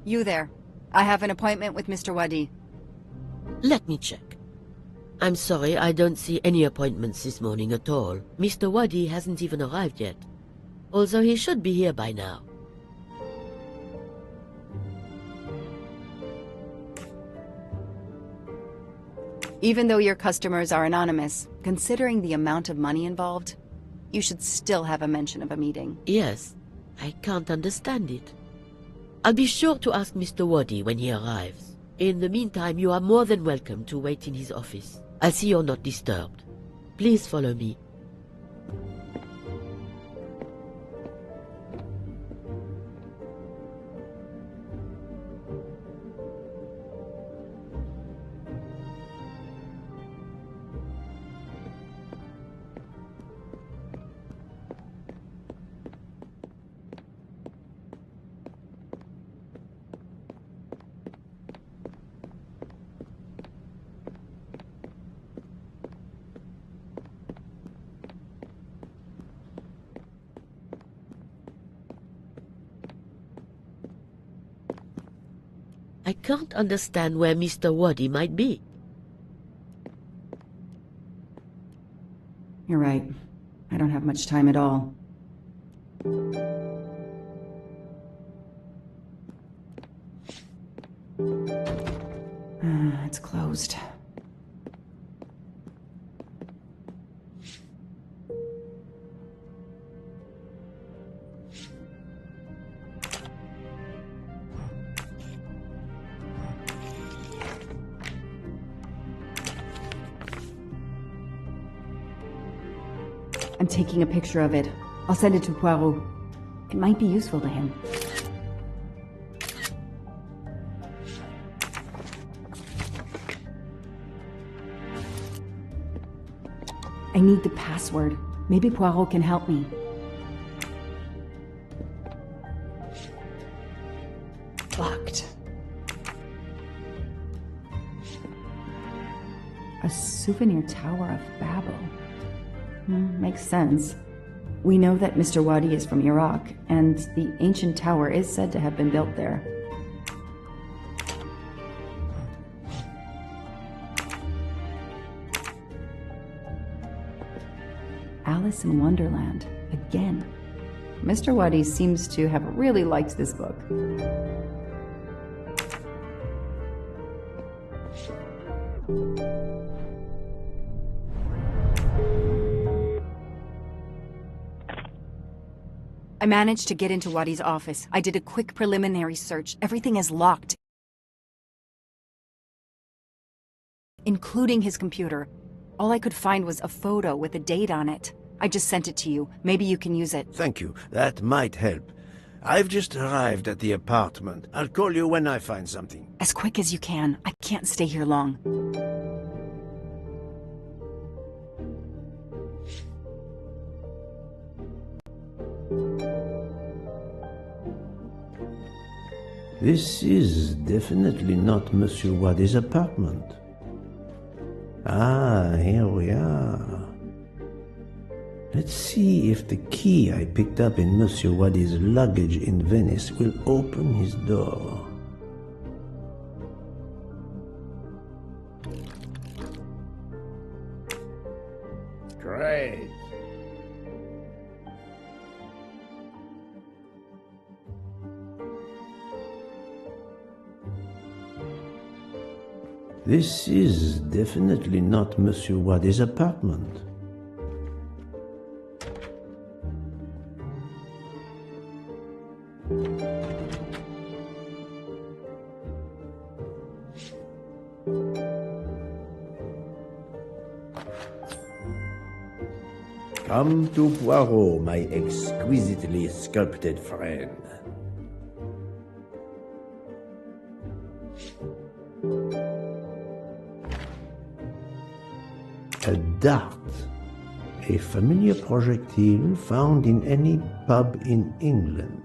You there. I have an appointment with Mr. Wadi. Let me check. I'm sorry, I don't see any appointments this morning at all. Mr. Wadi hasn't even arrived yet. Although he should be here by now. Even though your customers are anonymous, considering the amount of money involved, you should still have a mention of a meeting. Yes, I can't understand it. I'll be sure to ask Mr. Wadi when he arrives. In the meantime, you are more than welcome to wait in his office. I see you're not disturbed. Please follow me. I can't understand where Mr. Wadi might be. You're right. I don't have much time at all. It's closed. I'm taking a picture of it. I'll send it to Poirot. It might be useful to him. I need the password. Maybe Poirot can help me. Locked. A souvenir Tower of Babel. Makes sense. We know that Mr. Wadi is from Iraq, and the ancient tower is said to have been built there. Alice in Wonderland, again. Mr. Wadi seems to have really liked this book. I managed to get into Wadi's office. I did a quick preliminary search. Everything is locked, including his computer. All I could find was a photo with a date on it. I just sent it to you. Maybe you can use it. Thank you. That might help. I've just arrived at the apartment. I'll call you when I find something. As quick as you can. I can't stay here long. This is definitely not Monsieur Wadi's apartment. Ah, here we are. Let's see if the key I picked up in Monsieur Wadi's luggage in Venice will open his door. Great. This is definitely not Monsieur Wadi's apartment. Come to Poirot, my exquisitely sculpted friend. A dart, a familiar projectile found in any pub in England.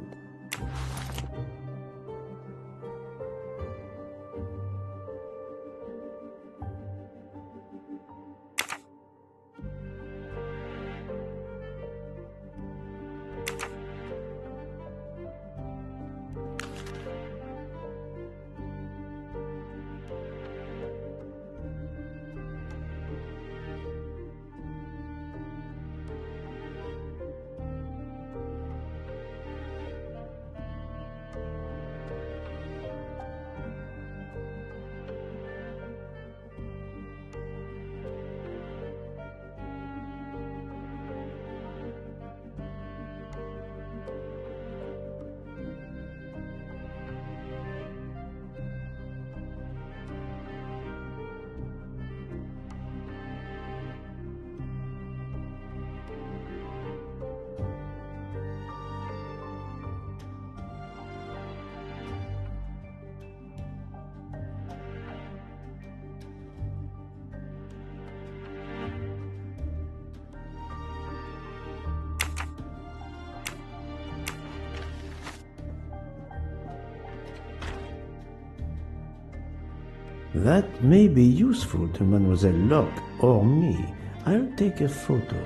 That may be useful to Mademoiselle Locke or me. I'll take a photo.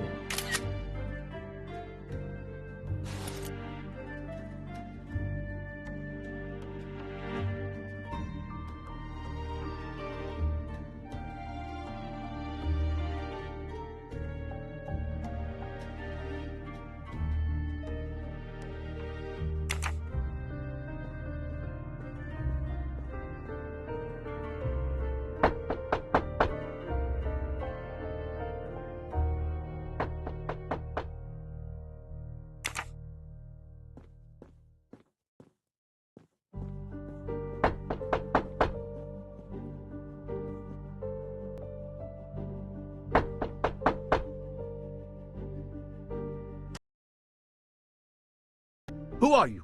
Who are you?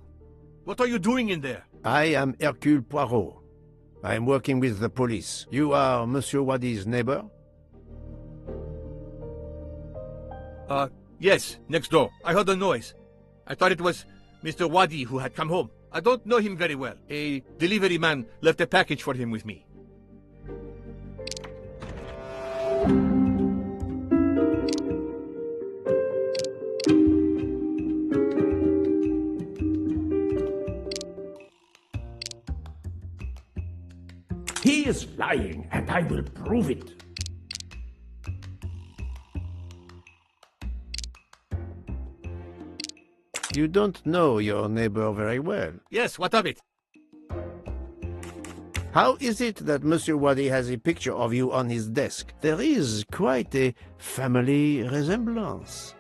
What are you doing in there? I am Hercule Poirot. I am working with the police. You are Monsieur Wadi's neighbor? Yes, next door. I heard a noise. I thought it was Mr. Wadi who had come home. I don't know him very well. A delivery man left a package for him with me. He is lying, and I will prove it. You don't know your neighbor very well. Yes, what of it? How is it that Monsieur Wadi has a picture of you on his desk? There is quite a family resemblance.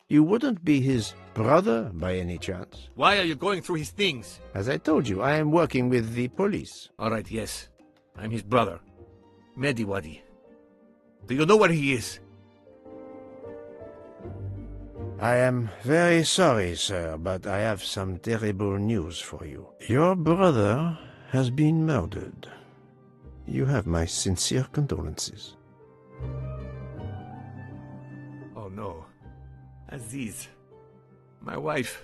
You wouldn't be his brother by any chance? Why are you going through his things? As I told you, I am working with the police. All right, yes. I'm his brother, Mehdi Wadi. Do you know where he is? I am very sorry, sir, but I have some terrible news for you. Your brother has been murdered. You have my sincere condolences. Oh no. Aziz, my wife,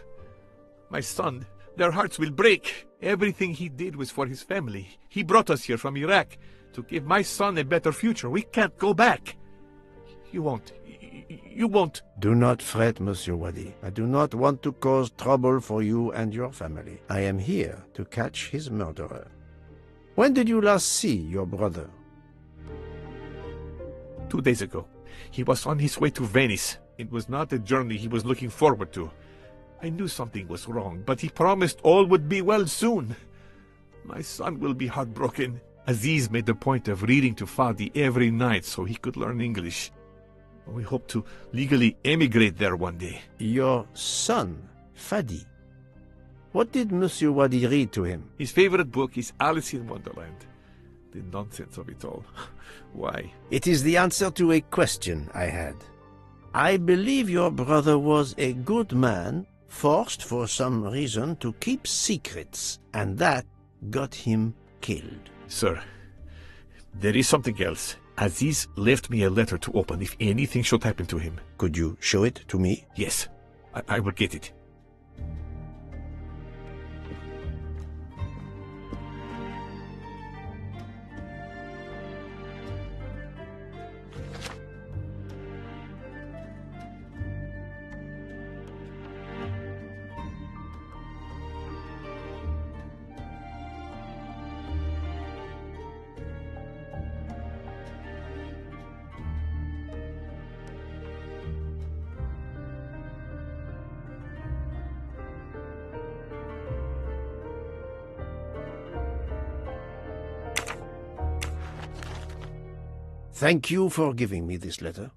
my son, their hearts will break. Everything he did was for his family. He brought us here from Iraq to give my son a better future. We can't go back. You won't. You won't. Do not fret, Monsieur Wadi. I do not want to cause trouble for you and your family. I am here to catch his murderer. When did you last see your brother? 2 days ago. He was on his way to Venice. It was not a journey he was looking forward to. I knew something was wrong, but he promised all would be well soon. My son will be heartbroken. Aziz made a point of reading to Fadi every night so he could learn English. We hope to legally emigrate there one day. Your son, Fadi. What did Monsieur Wadi read to him? His favorite book is Alice in Wonderland. The nonsense of it all. Why? It is the answer to a question I had. I believe your brother was a good man, forced for some reason to keep secrets, and that got him killed. Sir, there is something else. Aziz left me a letter to open if anything should happen to him. Could you show it to me? Yes, I will get it. Thank you for giving me this letter.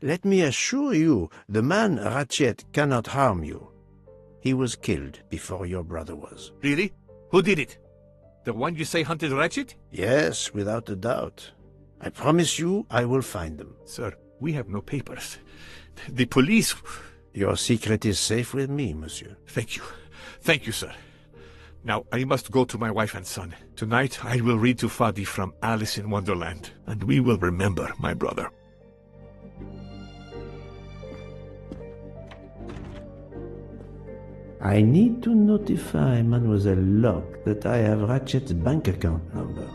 Let me assure you, the man Ratchet cannot harm you. He was killed before your brother was. Really? Who did it? The one you say hunted Ratchet? Yes, without a doubt. I promise you I will find them. Sir, we have no papers. The police... Your secret is safe with me, monsieur. Thank you. Thank you, sir. Now, I must go to my wife and son. Tonight, I will read to Fadi from Alice in Wonderland, and we will remember my brother. I need to notify Mademoiselle Locke that I have Ratchet's bank account number.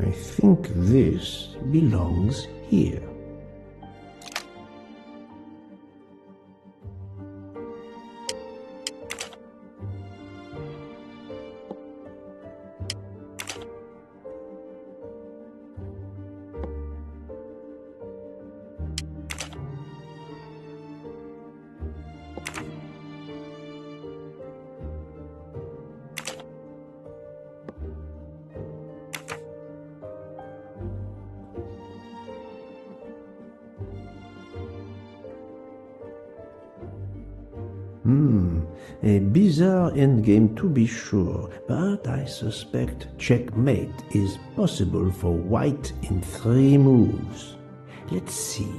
I think this belongs here. A bizarre endgame to be sure, but I suspect checkmate is possible for white in 3 moves. Let's see.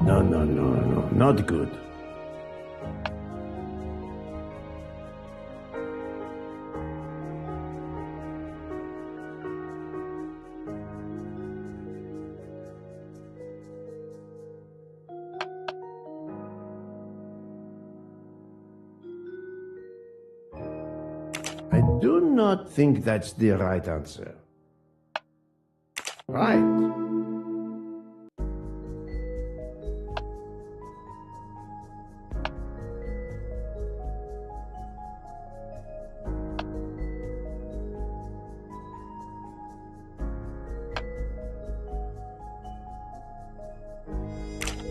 No, not good. I do not think that's the right answer. Right.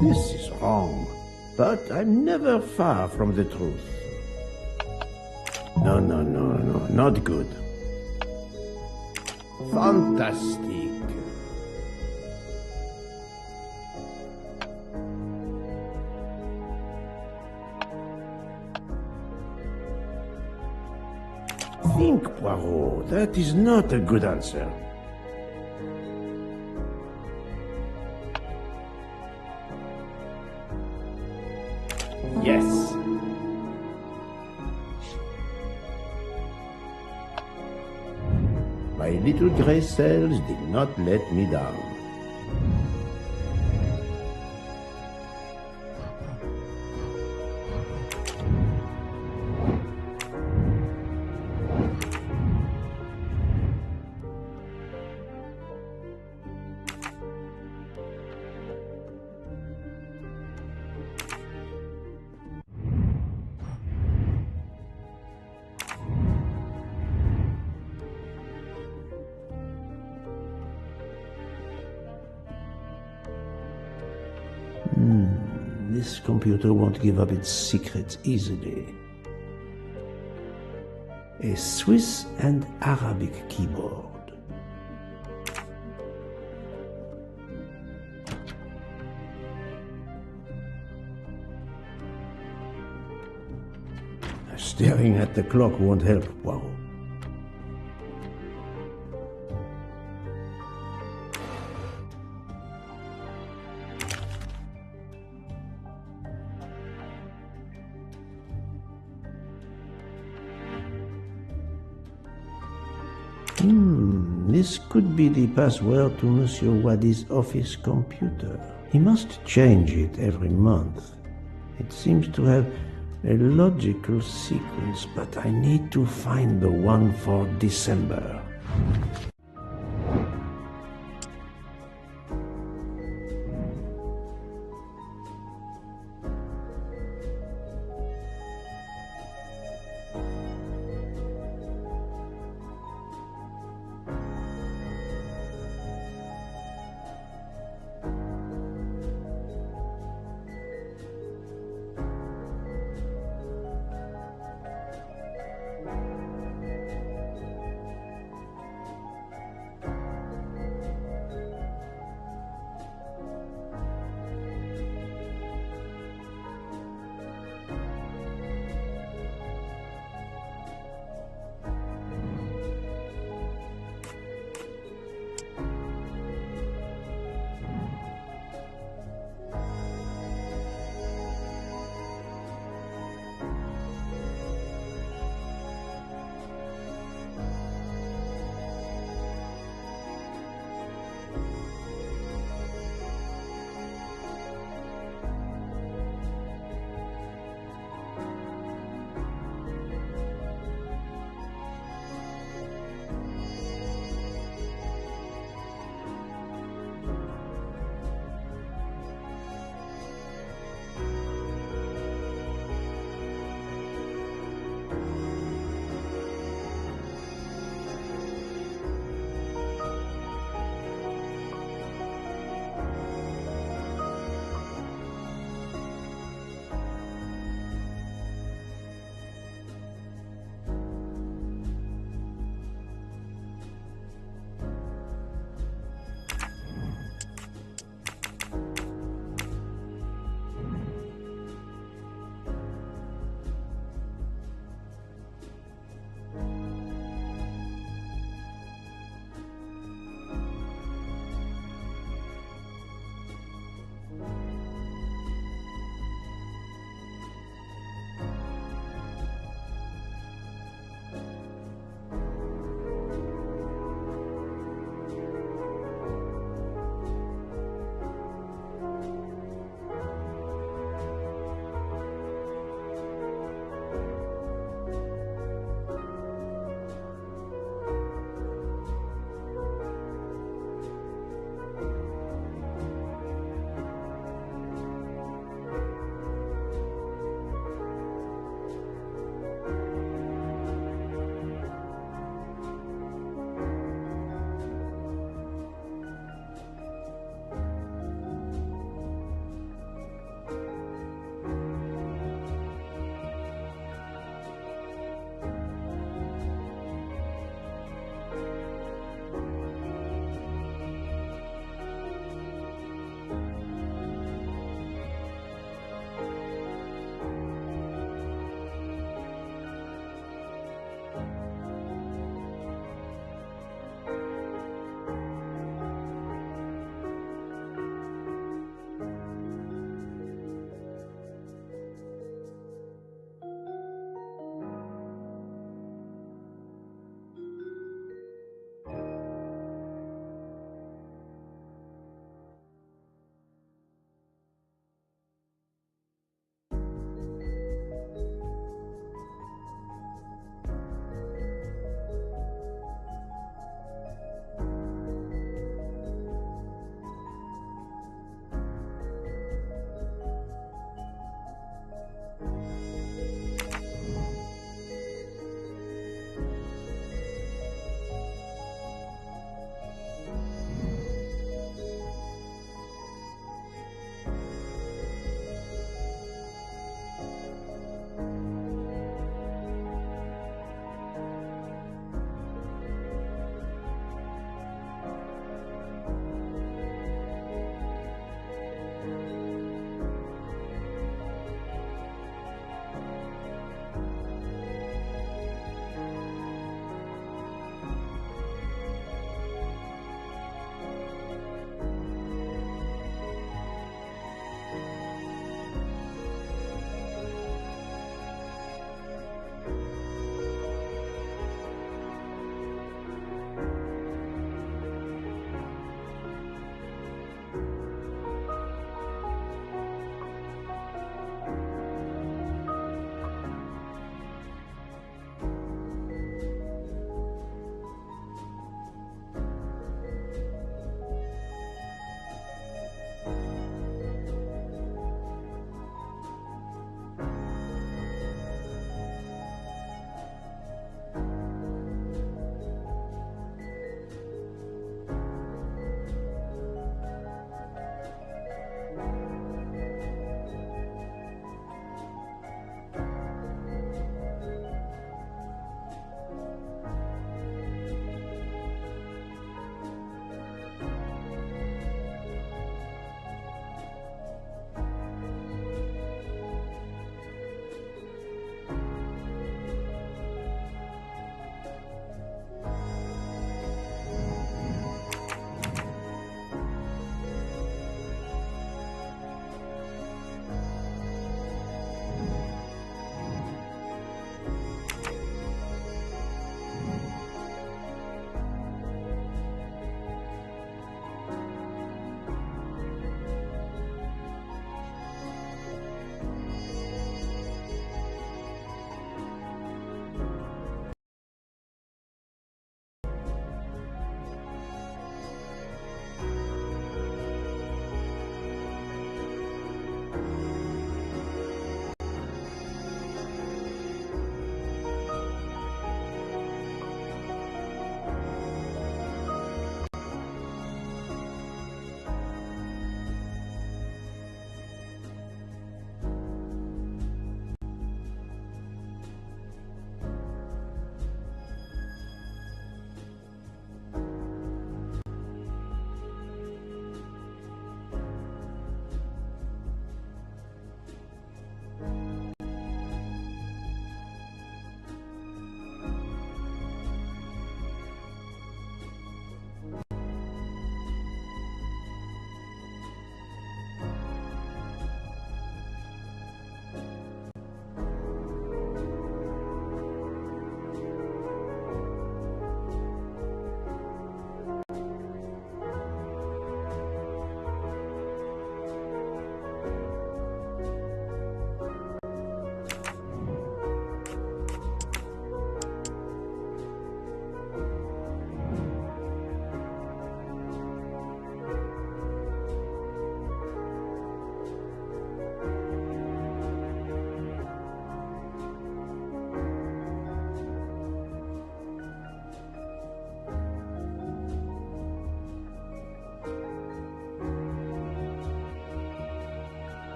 This is wrong, but I'm never far from the truth. No, not good. Fantastic. Think, Poirot, that is not a good answer. Yes. My little gray cells did not let me down. This computer won't give up its secrets easily. A Swiss and Arabic keyboard. Staring at the clock won't help, Poirot. This could be the password to Monsieur Wadi's office computer. He must change it every month. It seems to have a logical sequence, but I need to find the one for December.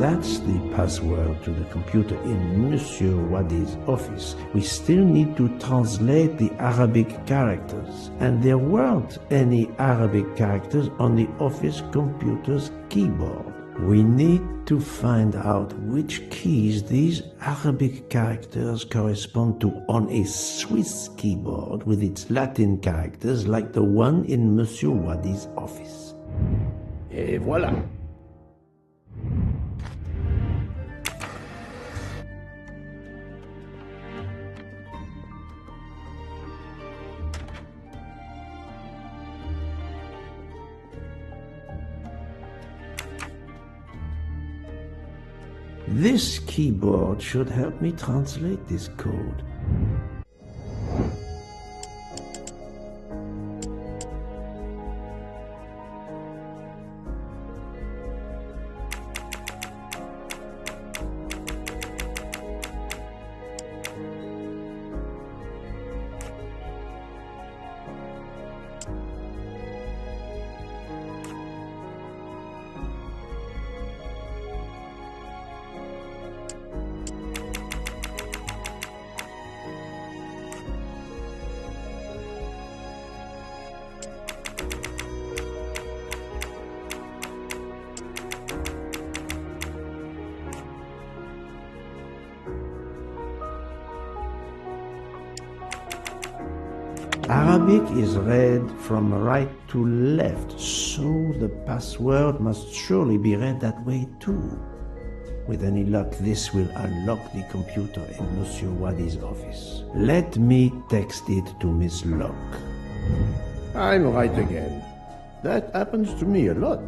that's the password to the computer in Monsieur Wadi's office, we still need to translate the Arabic characters. And there weren't any Arabic characters on the office computer's keyboard. We need to find out which keys these Arabic characters correspond to on a Swiss keyboard with its Latin characters like the one in Monsieur Wadi's office. Et voilà! This keyboard should help me translate this code. Arabic is read from right to left, so the password must surely be read that way too. With any luck, this will unlock the computer in Monsieur Wadi's office. Let me text it to Miss Locke. I'm right again. That happens to me a lot.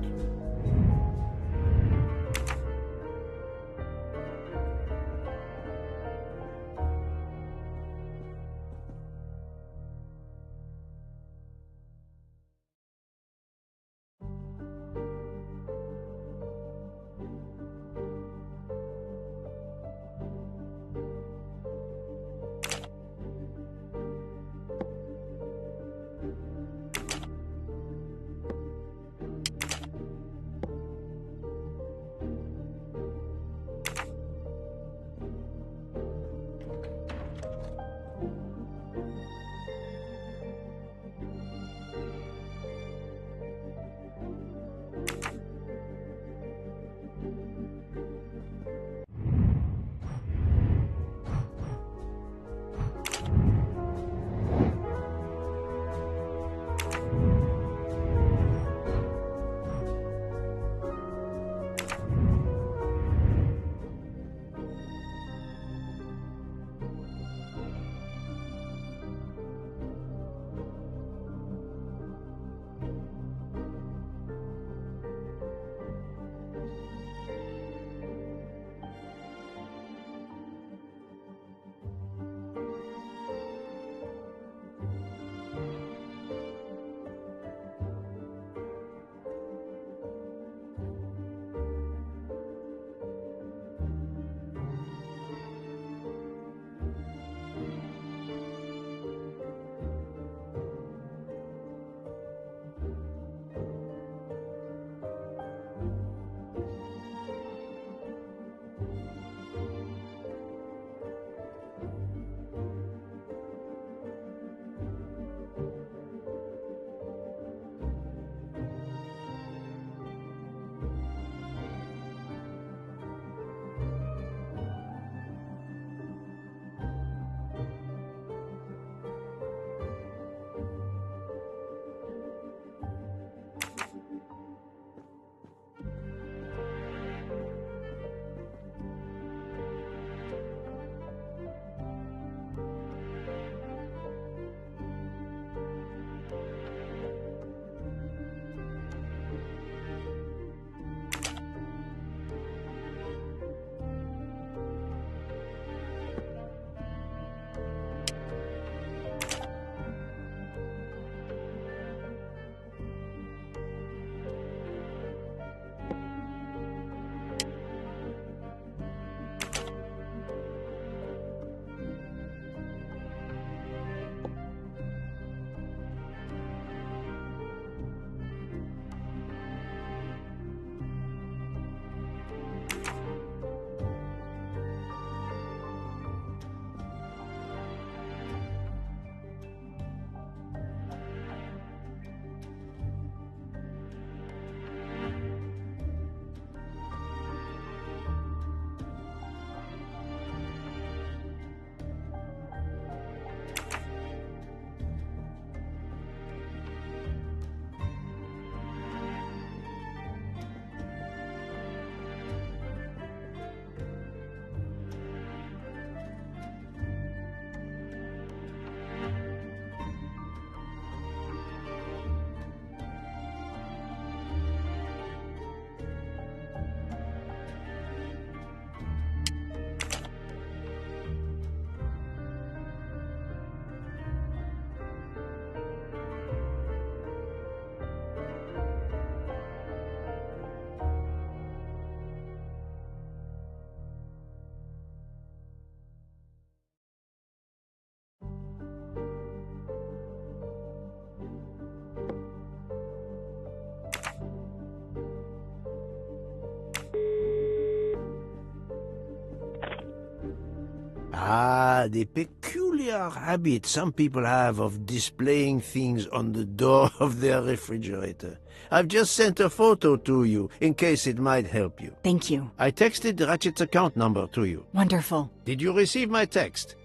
Ah, the peculiar habit some people have of displaying things on the door of their refrigerator. I've just sent a photo to you, in case it might help you. Thank you. I texted Ratchet's account number to you. Wonderful. Did you receive my text?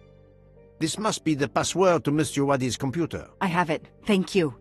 This must be the password to Mr. Wadi's computer. I have it. Thank you.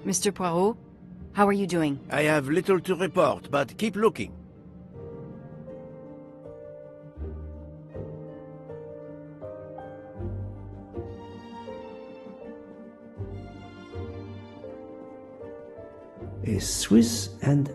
Mr. Poirot, how are you doing? I have little to report, but keep looking. A Swiss and...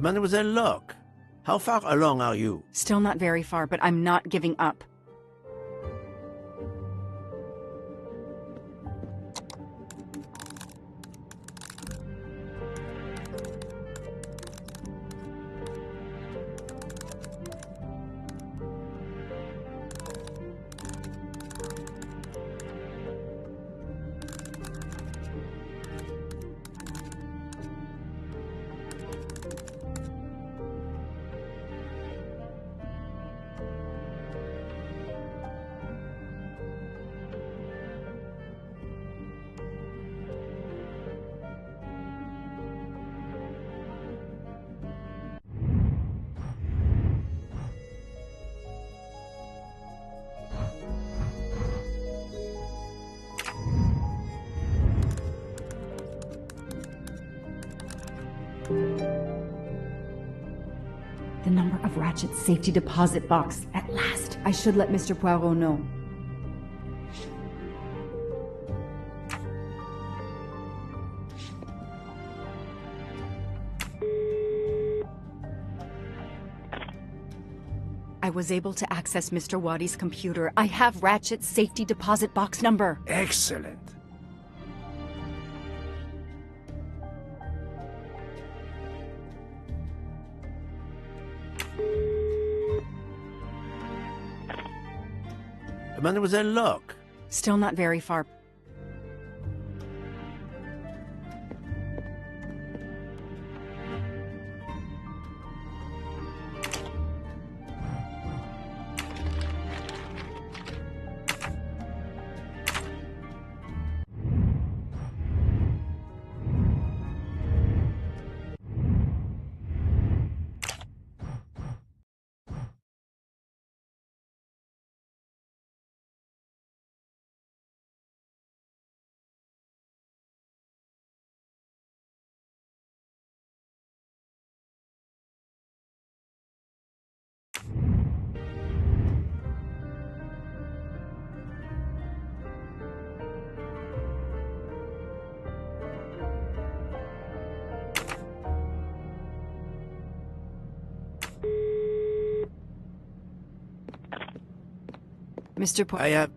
Mademoiselle Locke, how far along are you? Still not very far, but I'm not giving up. The number of Ratchet's safety deposit box. At last! I should let Mr. Poirot know. I was able to access Mr. Wadi's computer. I have Ratchet's safety deposit box number. Excellent. Mademoiselle Locke. Still not very far. Mr. I have...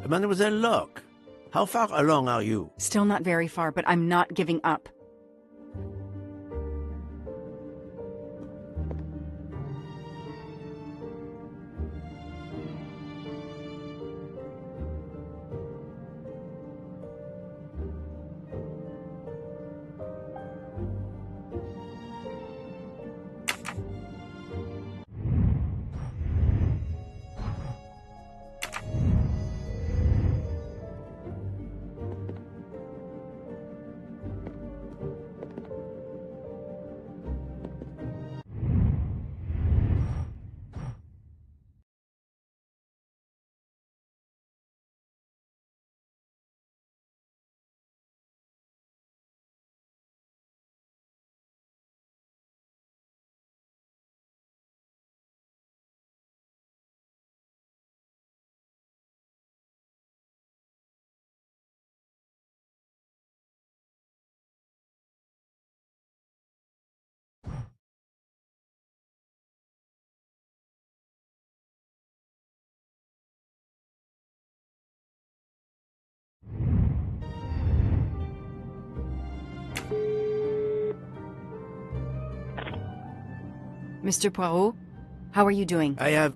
Mademoiselle Locke, how far along are you? Still not very far, but I'm not giving up. Mr. Poirot, how are you doing? I have...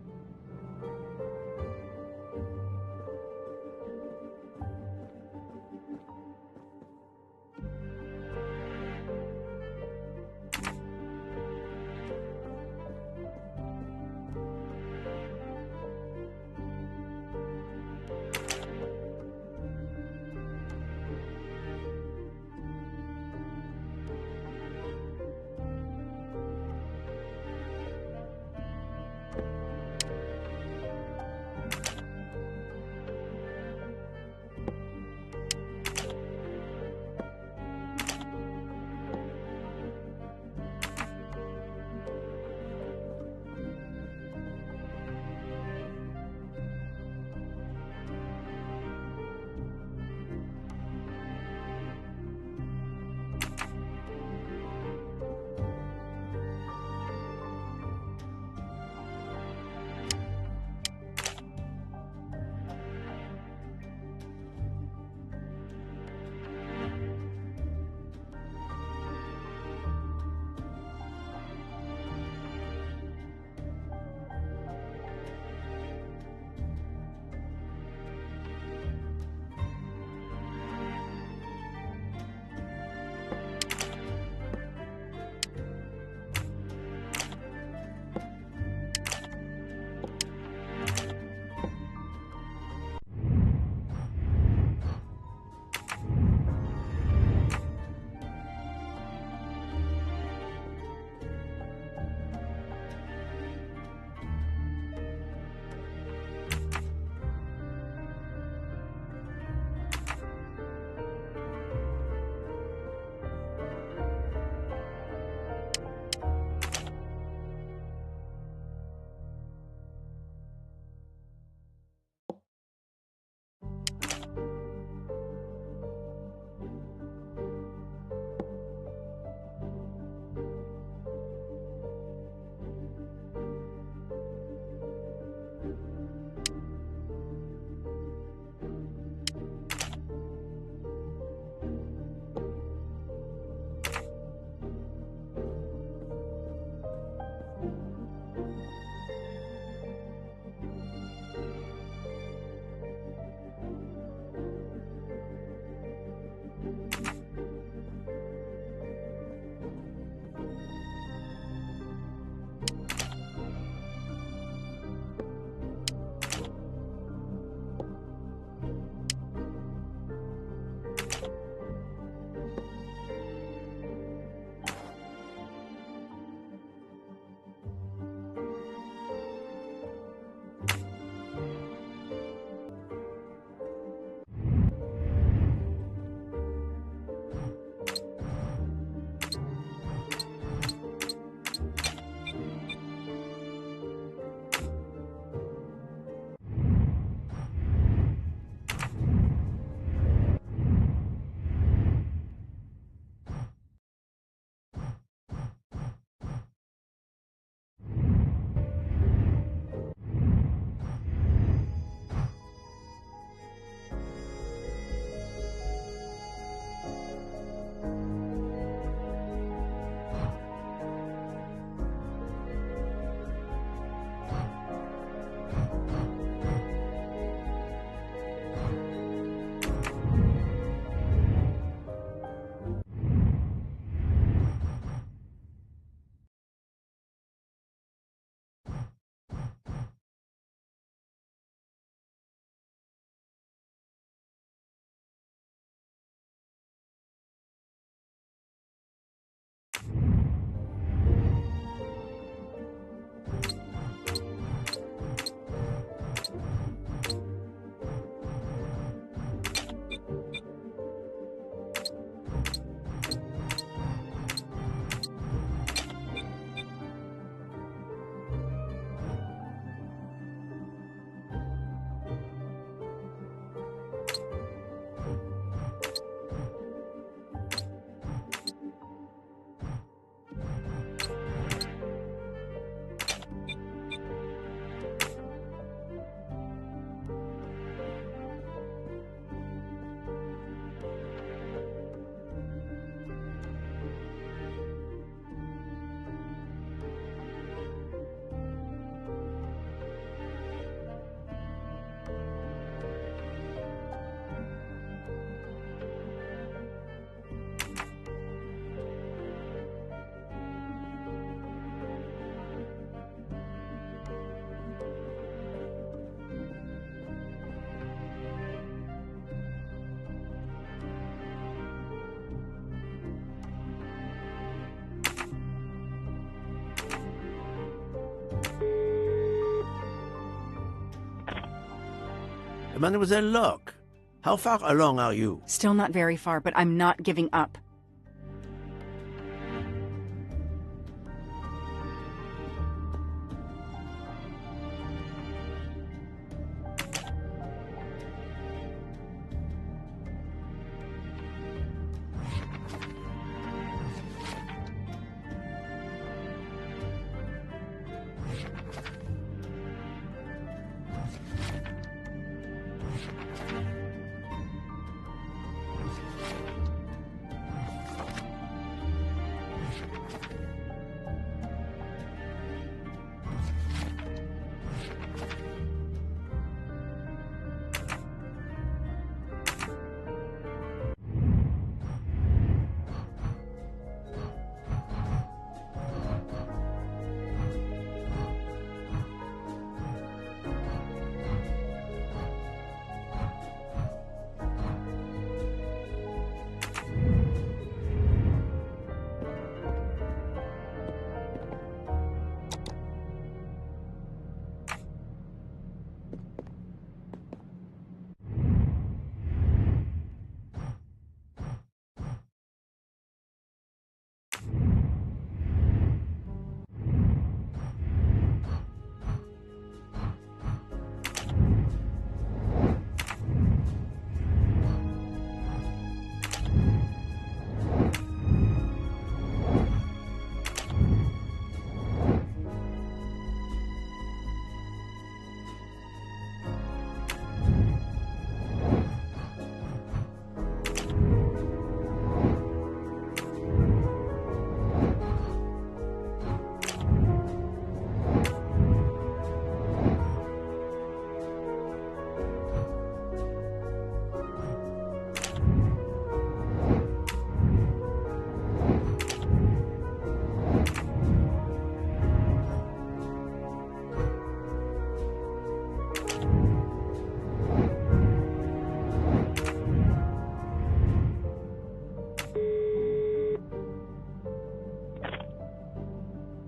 Mademoiselle Locke, how far along are you? Still not very far, but I'm not giving up.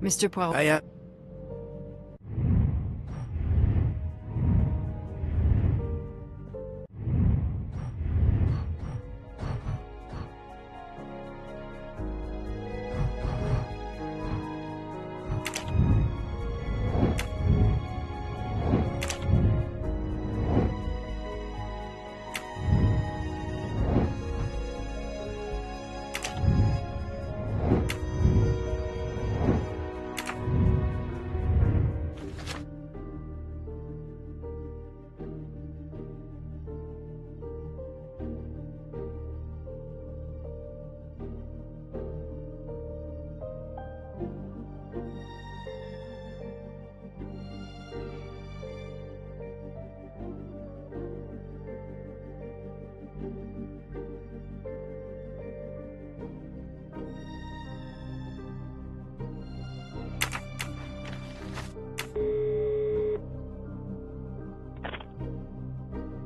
Mr. Poirot.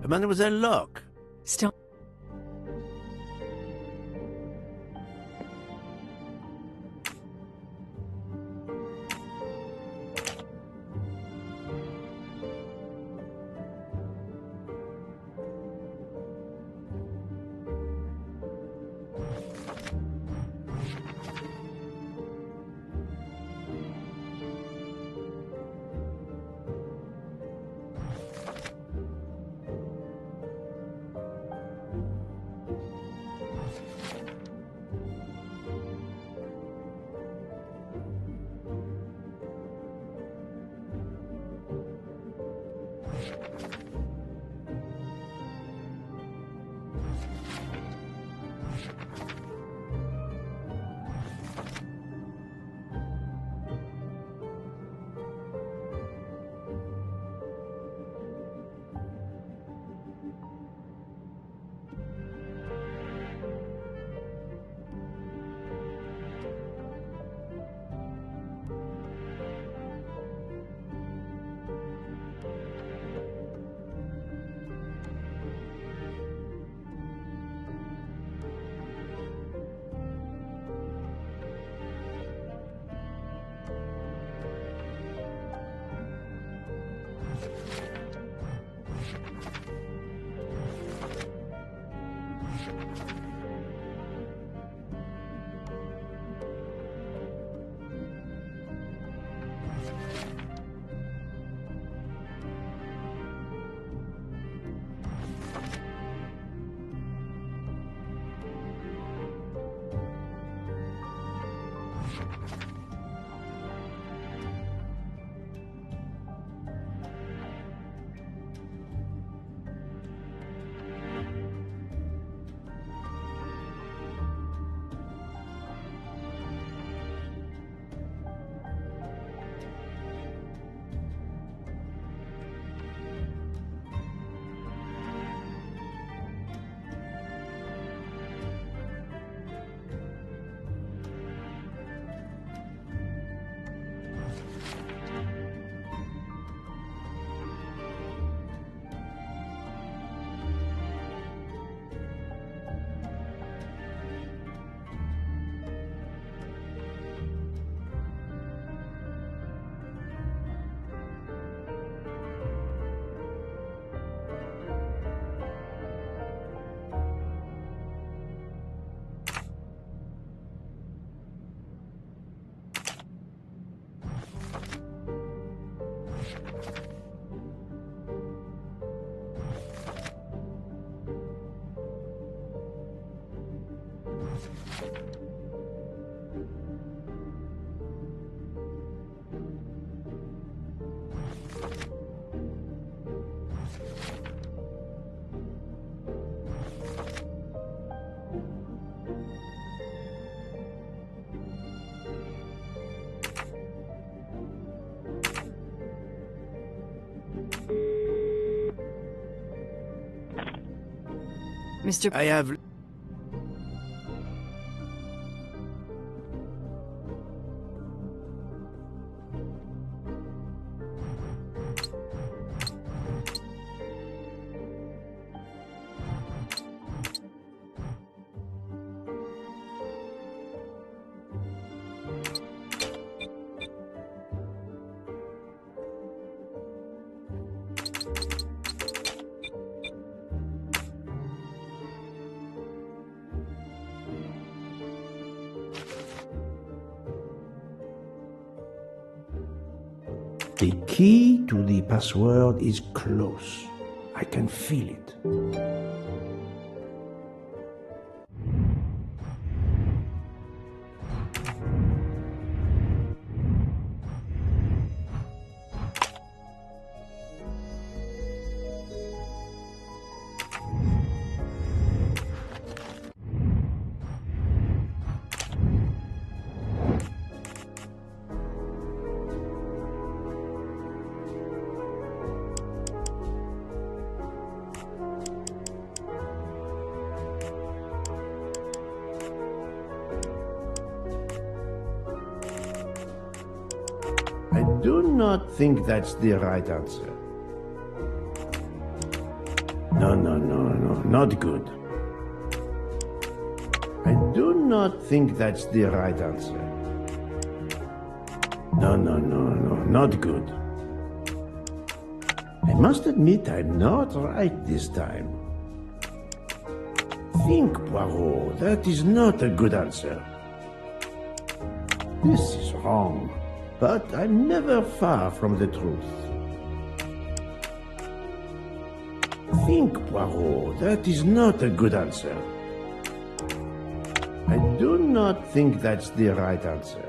Mademoiselle Locke. Still... Mr. I have... The key to the password is close. I can feel it. I do not think that's the right answer. No, not good. I do not think that's the right answer. No, not good. I must admit I'm not right this time. Think, Poirot, that is not a good answer. This is wrong. But I'm never far from the truth. Think, Poirot, that is not a good answer. I do not think that's the right answer.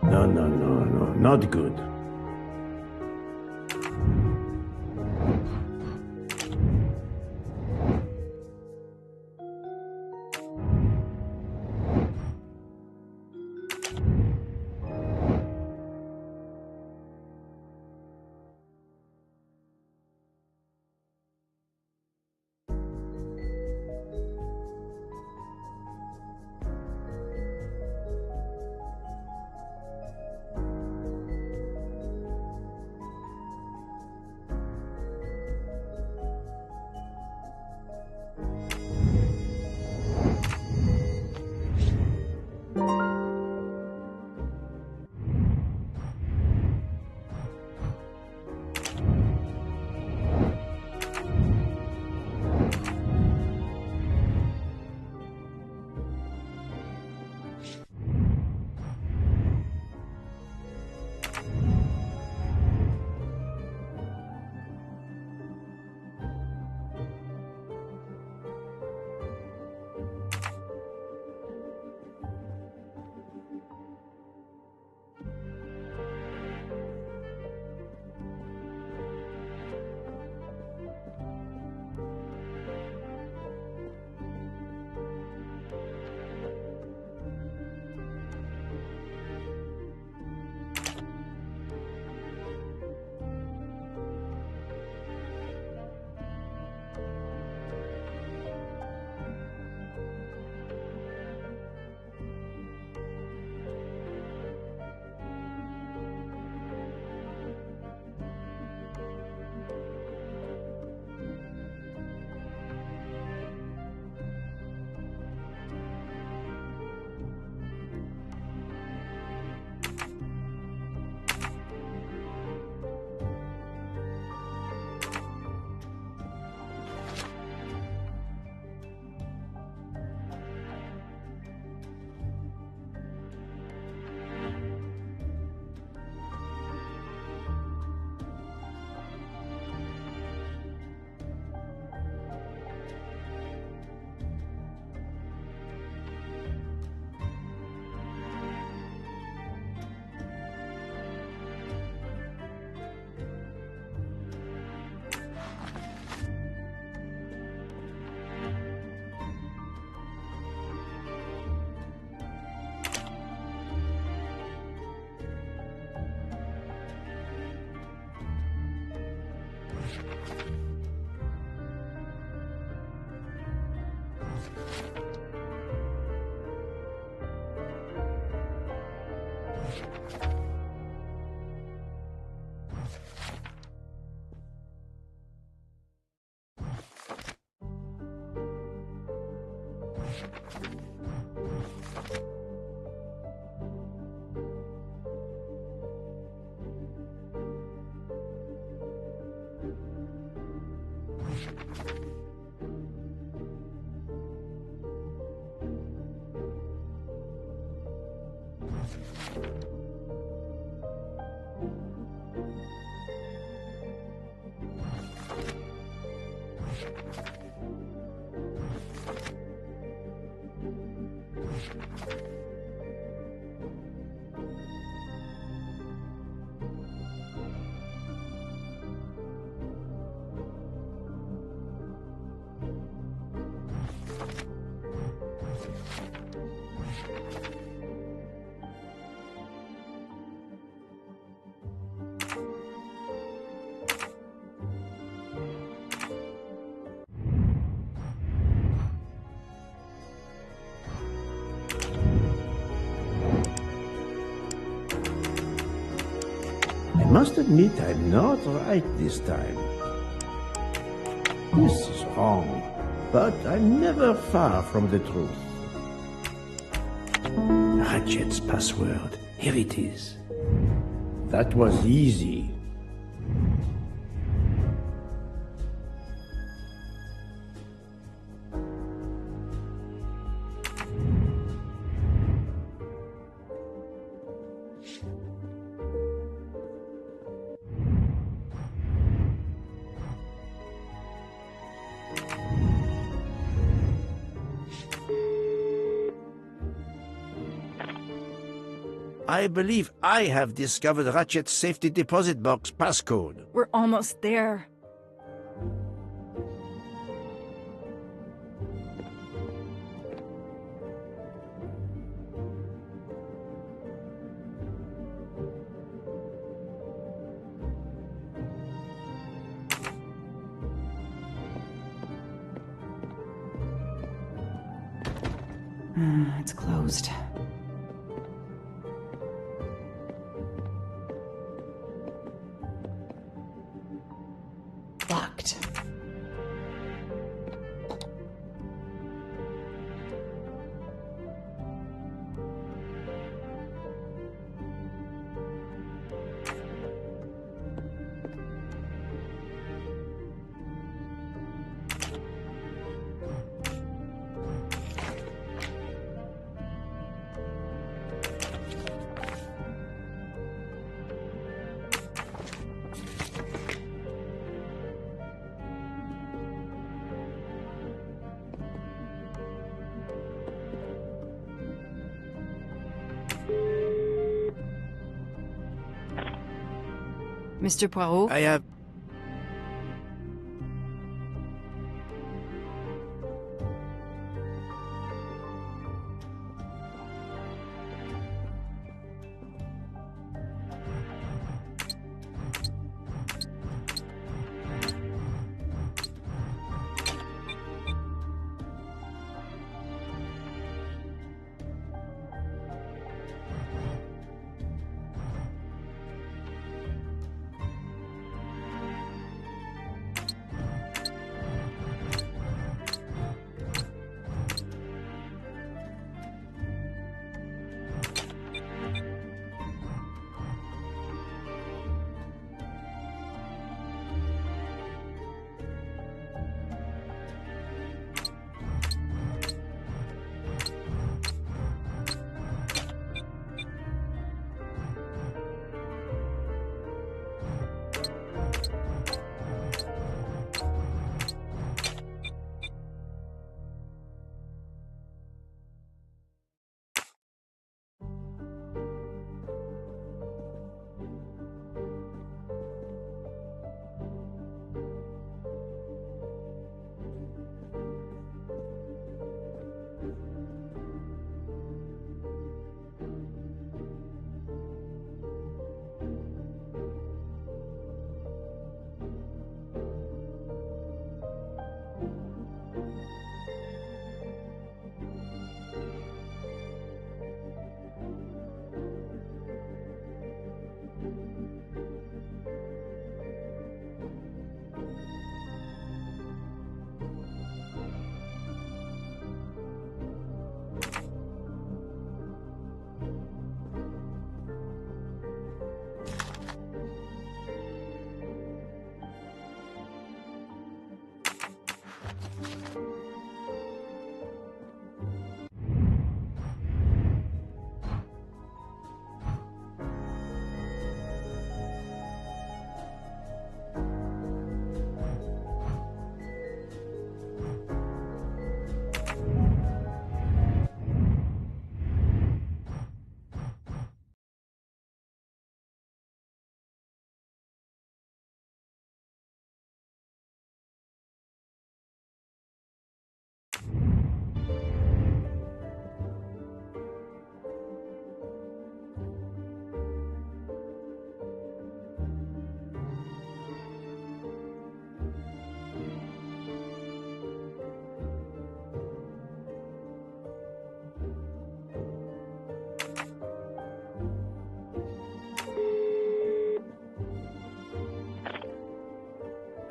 No, not good. I must admit I'm not right this time. This is wrong, but I'm never far from the truth. Ratchet's password. Here it is. That was easy. I believe I have discovered Ratchet's safety deposit box passcode. We're almost there. It's closed. Locked. Mr. Poirot? I have...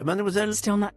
Mademoiselle... Still not.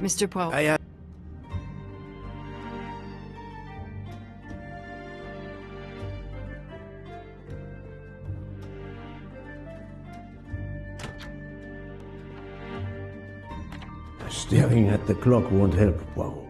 Mr. Poirot. I Staring at the clock won't help, Poirot.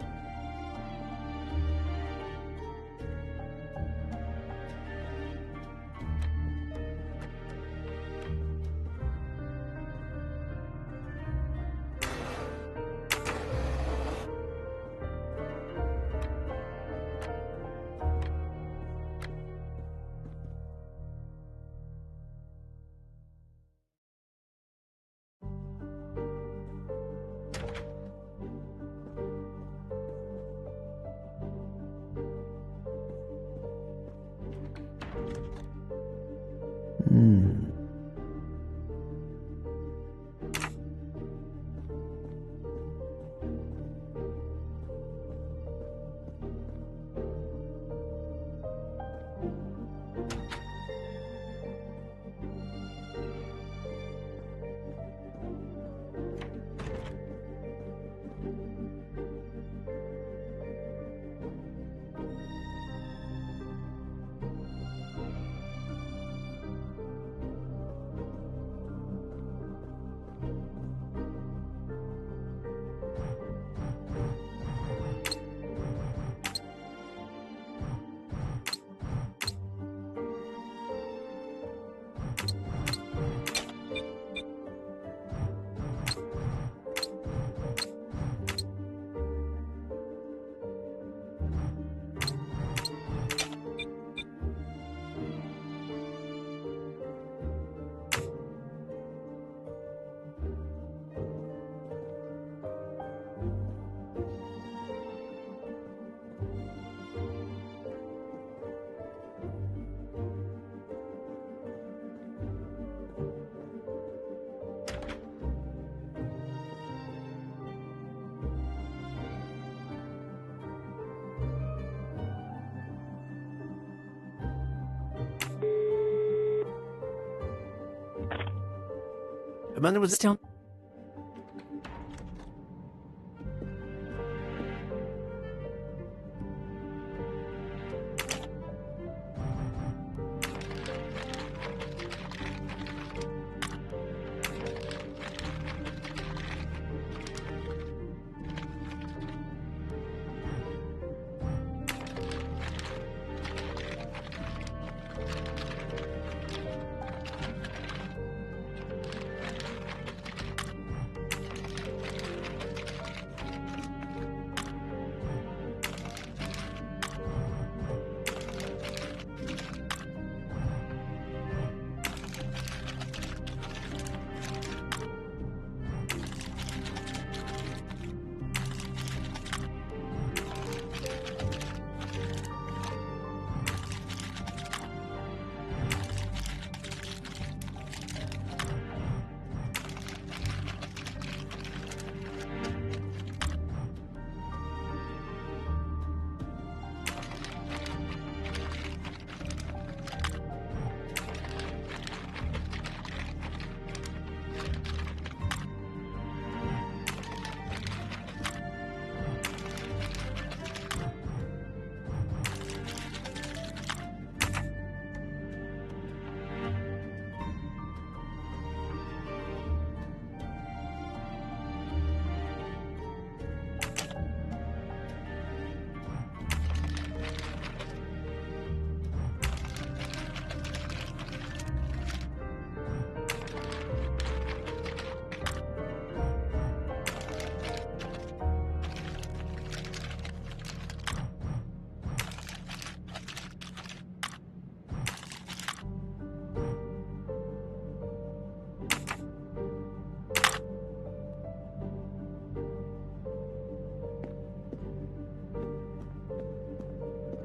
Mademoiselle... Still.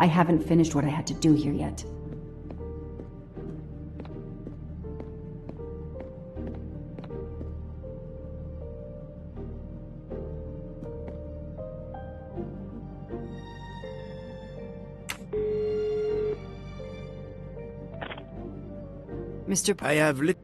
I haven't finished what I had to do here yet. Mr. I have lit.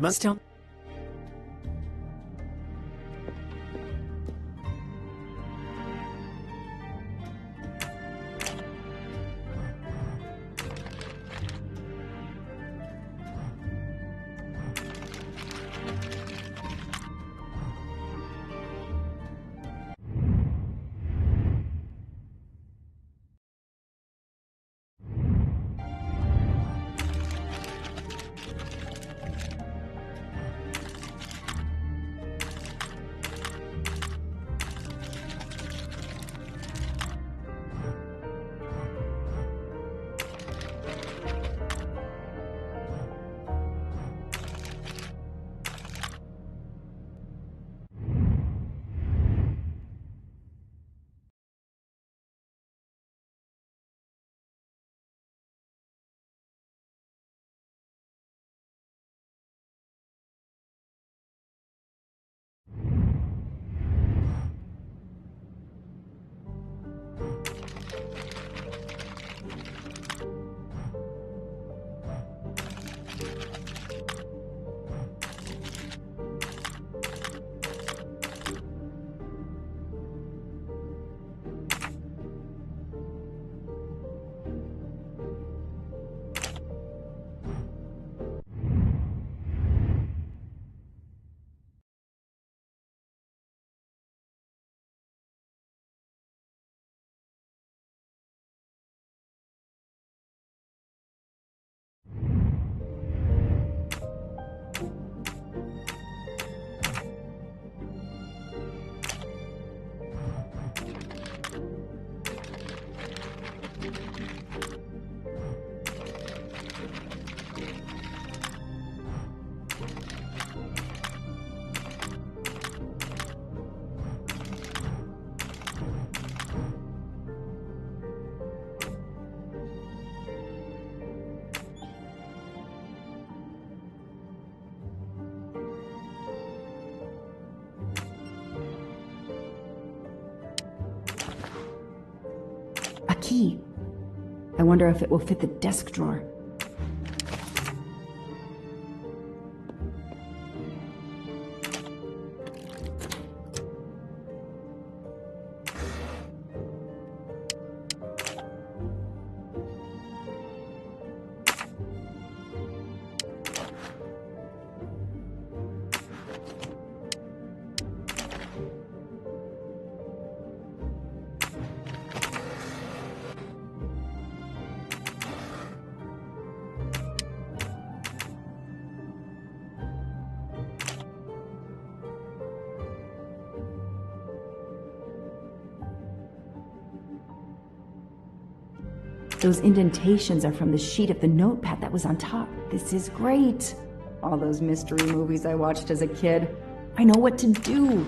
Still. I wonder if it will fit the desk drawer. Those indentations are from the sheet of the notepad that was on top. This is great. All those mystery movies I watched as a kid. I know what to do.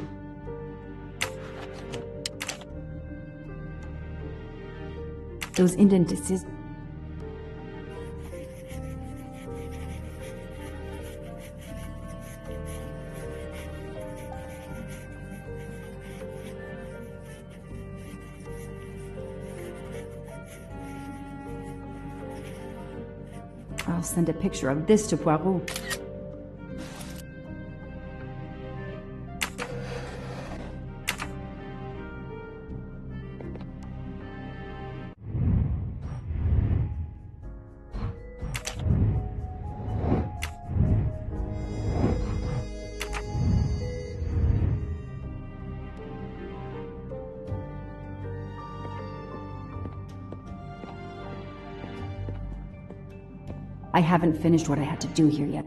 Those indentations... I'll send a picture of this to Poirot. I haven't finished what I had to do here yet.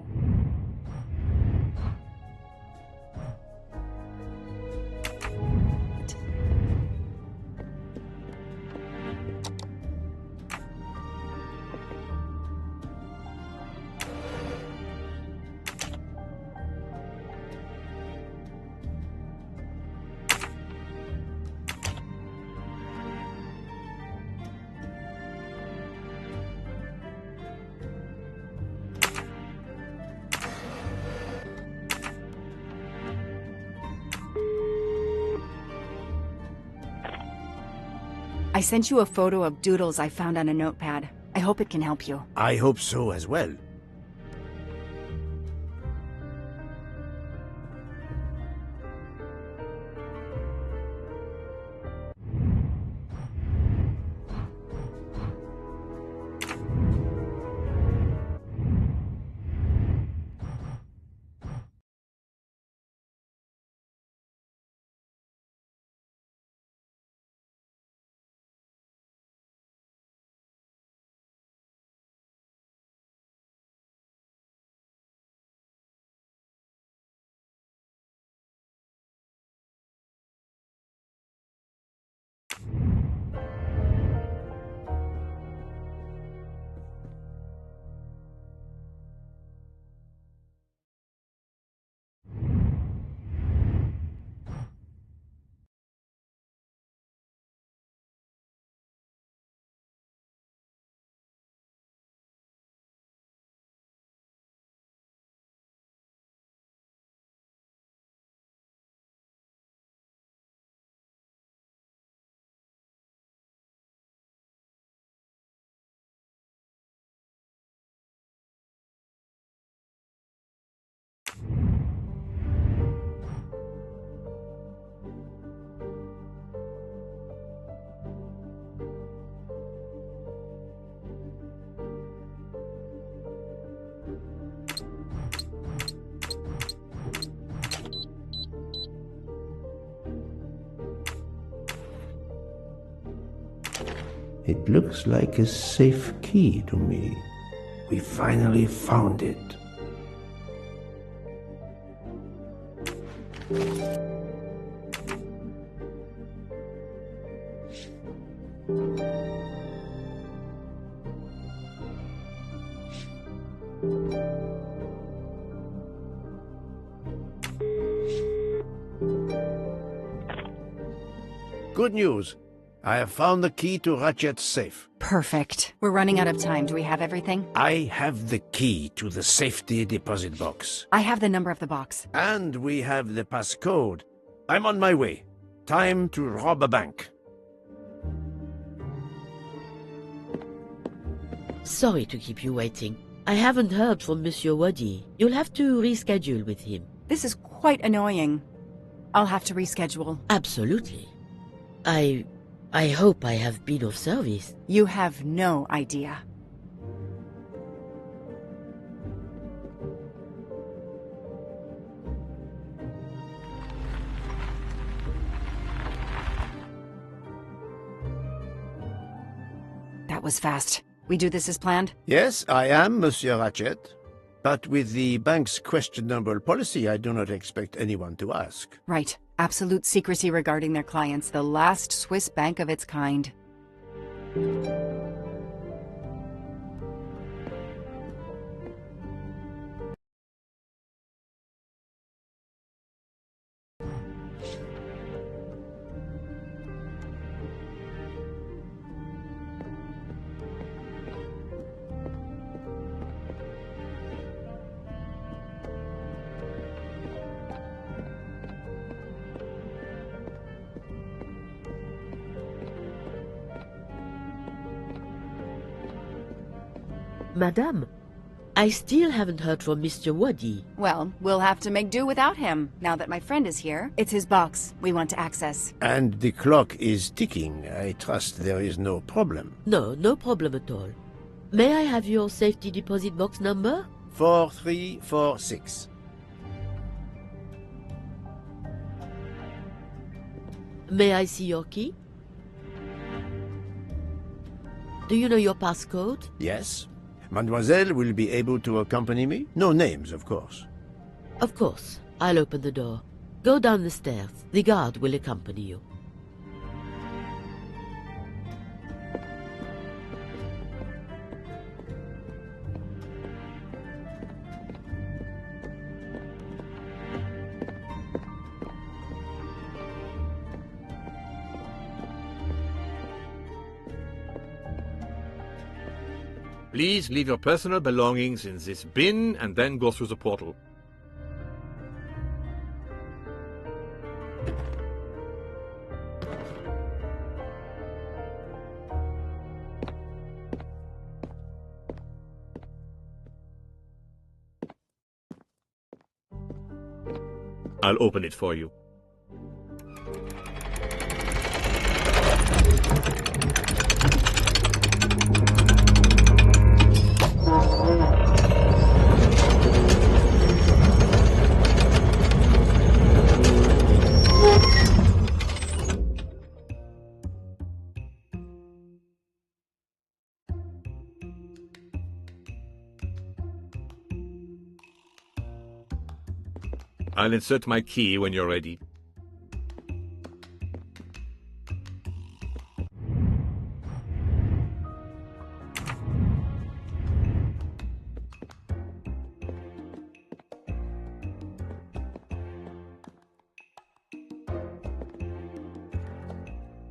I sent you a photo of doodles I found on a notepad. I hope it can help you. I hope so as well. It looks like a safe key to me. We finally found it. Good news. I have found the key to Ratchet's safe. Perfect. We're running out of time. Do we have everything? I have the key to the safety deposit box. I have the number of the box. And we have the passcode. I'm on my way. Time to rob a bank. Sorry to keep you waiting. I haven't heard from Monsieur Wadi. You'll have to reschedule with him. This is quite annoying. I'll have to reschedule. Absolutely. I hope I have been of service. You have no idea. That was fast. We do this as planned? Yes, I am, Monsieur Ratchet. But with the bank's questionable policy, I do not expect anyone to ask. Right. Absolute secrecy regarding their clients. The last Swiss bank of its kind. Madame, I still haven't heard from Mr. Wadi. Well, we'll have to make do without him, now that my friend is here. It's his box we want to access. And the clock is ticking. I trust there is no problem. No problem at all. May I have your safety deposit box number? 4346. May I see your key? Do you know your passcode? Yes. Mademoiselle will be able to accompany me? No names, of course. Of course. I'll open the door. Go down the stairs. The guard will accompany you. Please leave your personal belongings in this bin and then go through the portal. I'll open it for you. I'll insert my key when you're ready.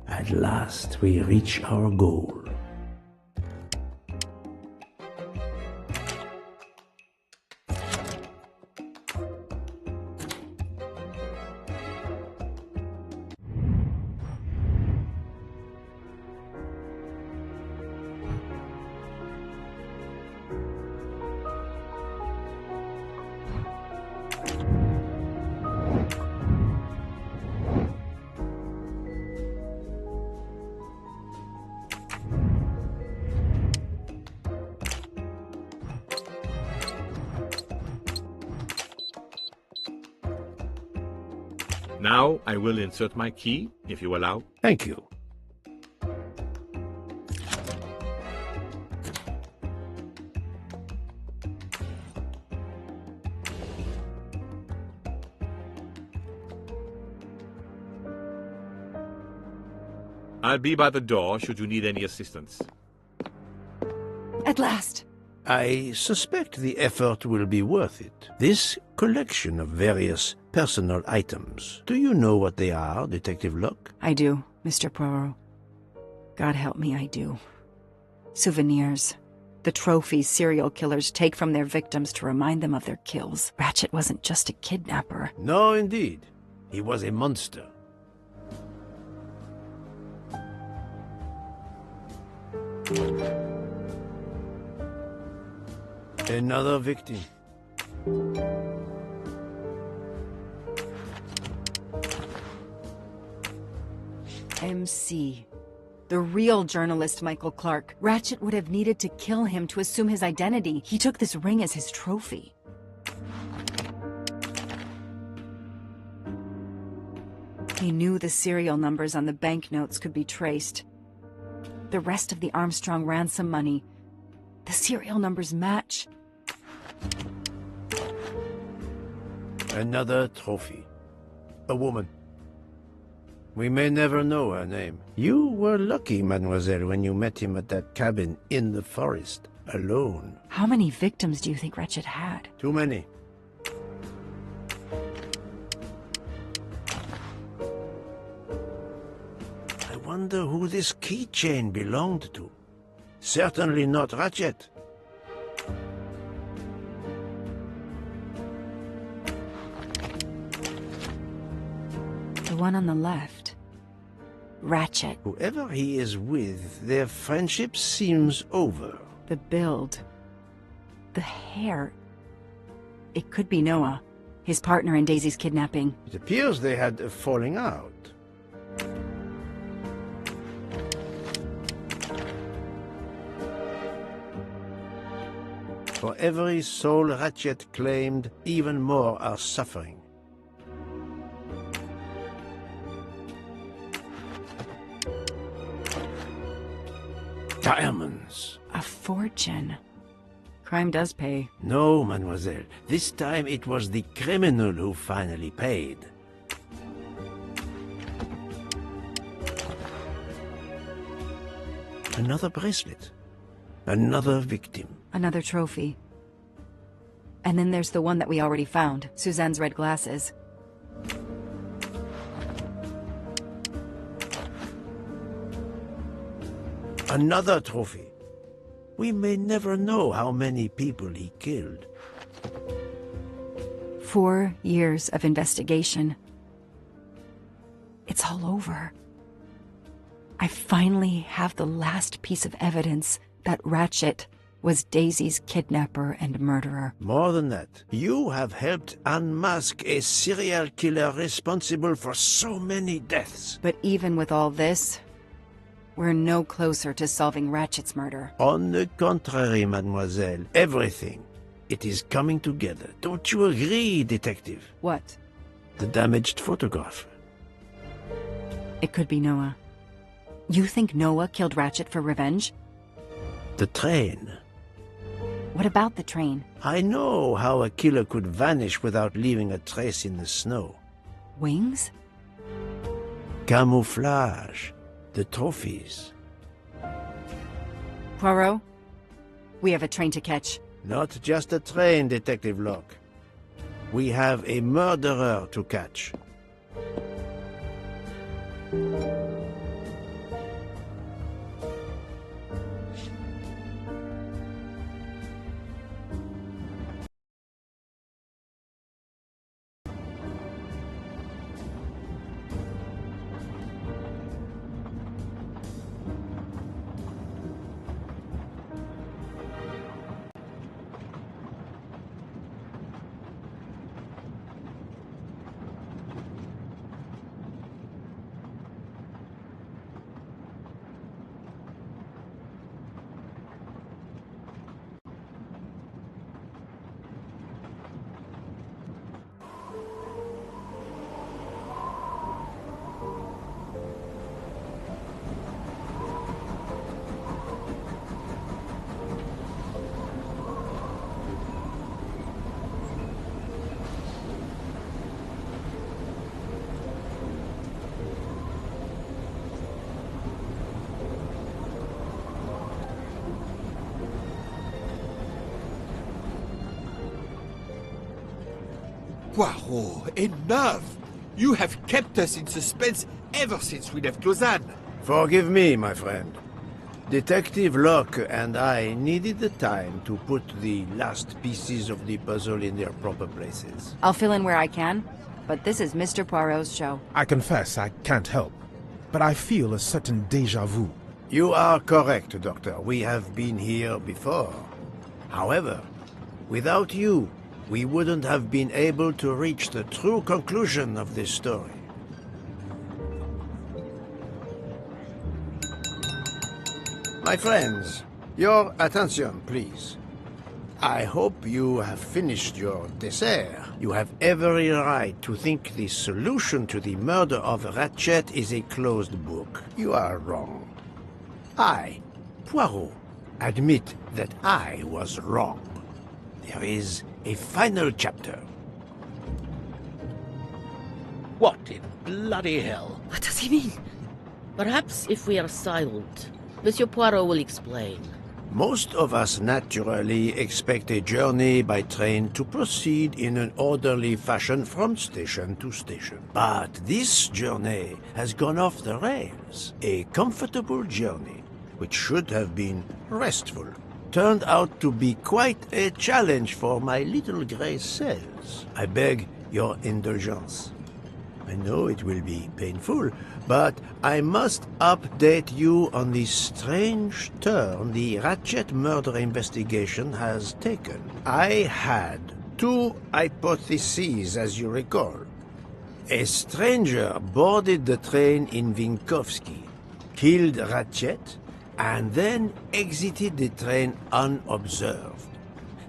At last we reach our goal. Now I will insert my key, if you allow. Thank you. I'll be by the door should you need any assistance. At last. I suspect the effort will be worth it. This collection of various personal items. Do you know what they are, Detective Locke? I do, Mr. Poirot. God help me, I do. Souvenirs. The trophies serial killers take from their victims to remind them of their kills. Ratchet wasn't just a kidnapper. No, indeed. He was a monster. Another victim. MC. The real journalist Michael Clark. Ratchet would have needed to kill him to assume his identity. He took this ring as his trophy. He knew the serial numbers on the banknotes could be traced. The rest of the Armstrong ransom money. The serial numbers match. Another trophy. A woman. We may never know her name. You were lucky, mademoiselle, when you met him at that cabin in the forest, alone. How many victims do you think Ratchet had? Too many. I wonder who this keychain belonged to. Certainly not Ratchet. The one on the left. Ratchet. Whoever he is with, their friendship seems over. The build. The hair. It could be Noah, his partner in Daisy's kidnapping. It appears they had a falling out. For every soul Ratchet claimed, even more are suffering. Diamonds. A fortune. Crime does pay. No, mademoiselle. This time it was the criminal who finally paid. Another bracelet. Another victim. Another trophy. And then there's the one that we already found, Suzanne's red glasses. Another trophy. We may never know how many people he killed. 4 years of investigation. It's all over. I finally have the last piece of evidence that Ratchet was Daisy's kidnapper and murderer. More than that, you have helped unmask a serial killer responsible for so many deaths. But even with all this, we're no closer to solving Ratchet's murder. On the contrary, mademoiselle, everything. It is coming together. Don't you agree, detective? What? The damaged photograph. It could be Noah. You think Noah killed Ratchet for revenge? The train. What about the train? I know how a killer could vanish without leaving a trace in the snow. Wings? Camouflage. The trophies. Poirot? We have a train to catch. Not just a train, Detective Locke. We have a murderer to catch. Poirot, enough! You have kept us in suspense ever since we left Lausanne. Forgive me, my friend. Detective Locke and I needed the time to put the last pieces of the puzzle in their proper places. I'll fill in where I can, but this is Mr. Poirot's show. I confess I can't help, but I feel a certain déjà vu. You are correct, Doctor. We have been here before. However, Without you, we wouldn't have been able to reach the true conclusion of this story. My friends, your attention, please. I hope you have finished your dessert. You have every right to think the solution to the murder of Ratchet is a closed book. You are wrong. I, Poirot, admit that I was wrong. There is a final chapter. What in bloody hell? What does he mean? Perhaps if we are silent, Monsieur Poirot will explain. Most of us naturally expect a journey by train to proceed in an orderly fashion from station to station. But this journey has gone off the rails. A comfortable journey, which should have been restful, turned out to be quite a challenge for my little gray cells. I beg your indulgence. I know it will be painful, but I must update you on the strange turn the Ratchet murder investigation has taken. I had two hypotheses, as you recall. A stranger boarded the train in Vinkovsky, killed Ratchet, and then exited the train unobserved.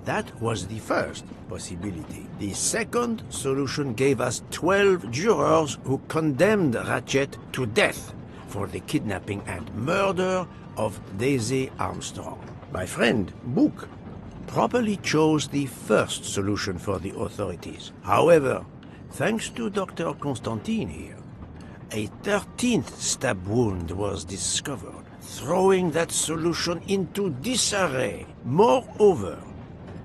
That was the first possibility. The second solution gave us 12 jurors who condemned Ratchet to death for the kidnapping and murder of Daisy Armstrong. My friend, Book, properly chose the first solution for the authorities. However, thanks to Dr. Constantine here, a 13th stab wound was discovered, throwing that solution into disarray. Moreover,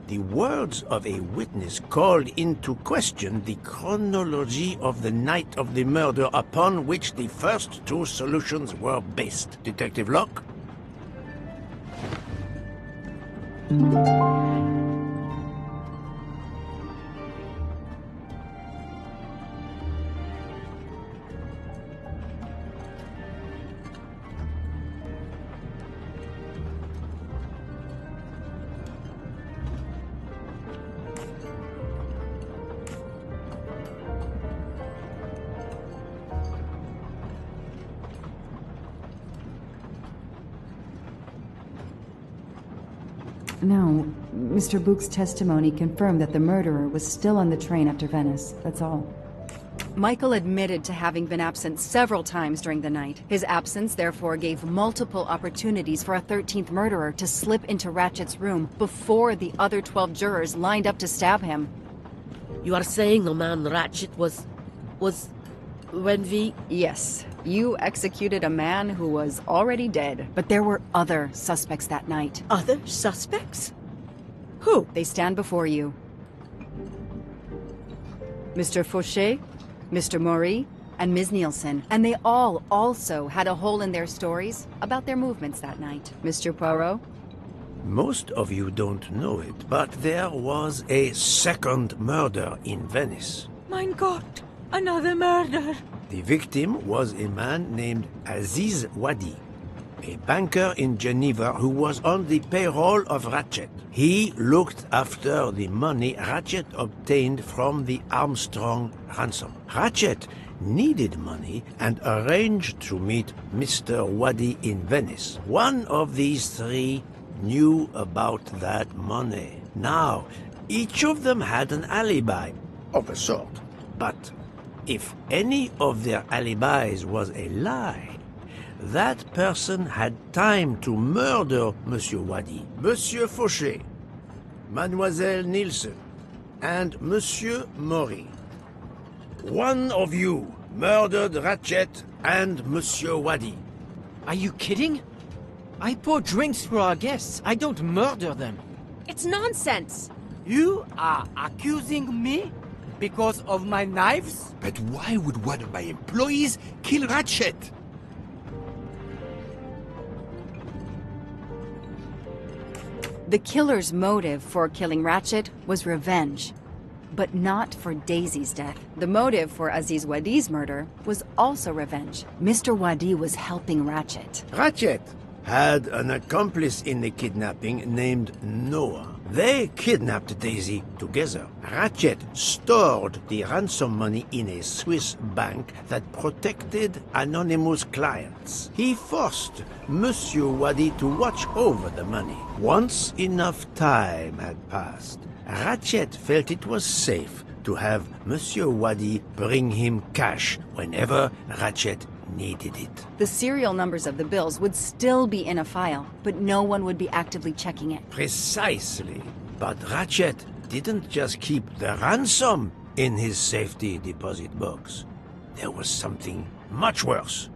the words of a witness called into question the chronology of the night of the murder upon which the first two solutions were based. Detective Locke? No, Mr. Book's testimony confirmed that the murderer was still on the train after Venice, that's all. Michael admitted to having been absent several times during the night. His absence therefore gave multiple opportunities for a 13th murderer to slip into Ratchet's room before the other 12 jurors lined up to stab him. You are saying the man Ratchet was... when we... Yes, you executed a man who was already dead. But there were other suspects that night. Other suspects? Who? They stand before you. Mr. Fauché, Mr. Maury, and Ms. Nielsen. And they all also had a hole in their stories about their movements that night. Mr. Poirot? Most of you don't know it, but there was a second murder in Venice. Mein Gott, another murder. The victim was a man named Aziz Wadi, a banker in Geneva who was on the payroll of Ratchet. He looked after the money Ratchet obtained from the Armstrong ransom. Ratchet needed money and arranged to meet Mr. Wadi in Venice. One of these three knew about that money. Now, each of them had an alibi, of a sort, but if any of their alibis was a lie, that person had time to murder Monsieur Wadi, Monsieur Fauché, Mademoiselle Nielsen, and Monsieur Maury. One of you murdered Ratchet and Monsieur Wadi. Are you kidding? I pour drinks for our guests. I don't murder them. It's nonsense. You are accusing me because of my knives? But why would one of my employees kill Ratchet? The killer's motive for killing Ratchet was revenge, but not for Daisy's death. The motive for Aziz Wadi's murder was also revenge. Mr. Wadi was helping Ratchet. Ratchet had an accomplice in the kidnapping named Noah. They kidnapped Daisy together. Ratchet stored the ransom money in a Swiss bank that protected anonymous clients. He forced Monsieur Wadi to watch over the money. Once enough time had passed, Ratchet felt it was safe to have Monsieur Wadi bring him cash whenever Ratchet needed it. The serial numbers of the bills would still be in a file, but no one would be actively checking it. Precisely. But Ratchet didn't just keep the ransom in his safety deposit box. There was something much worse.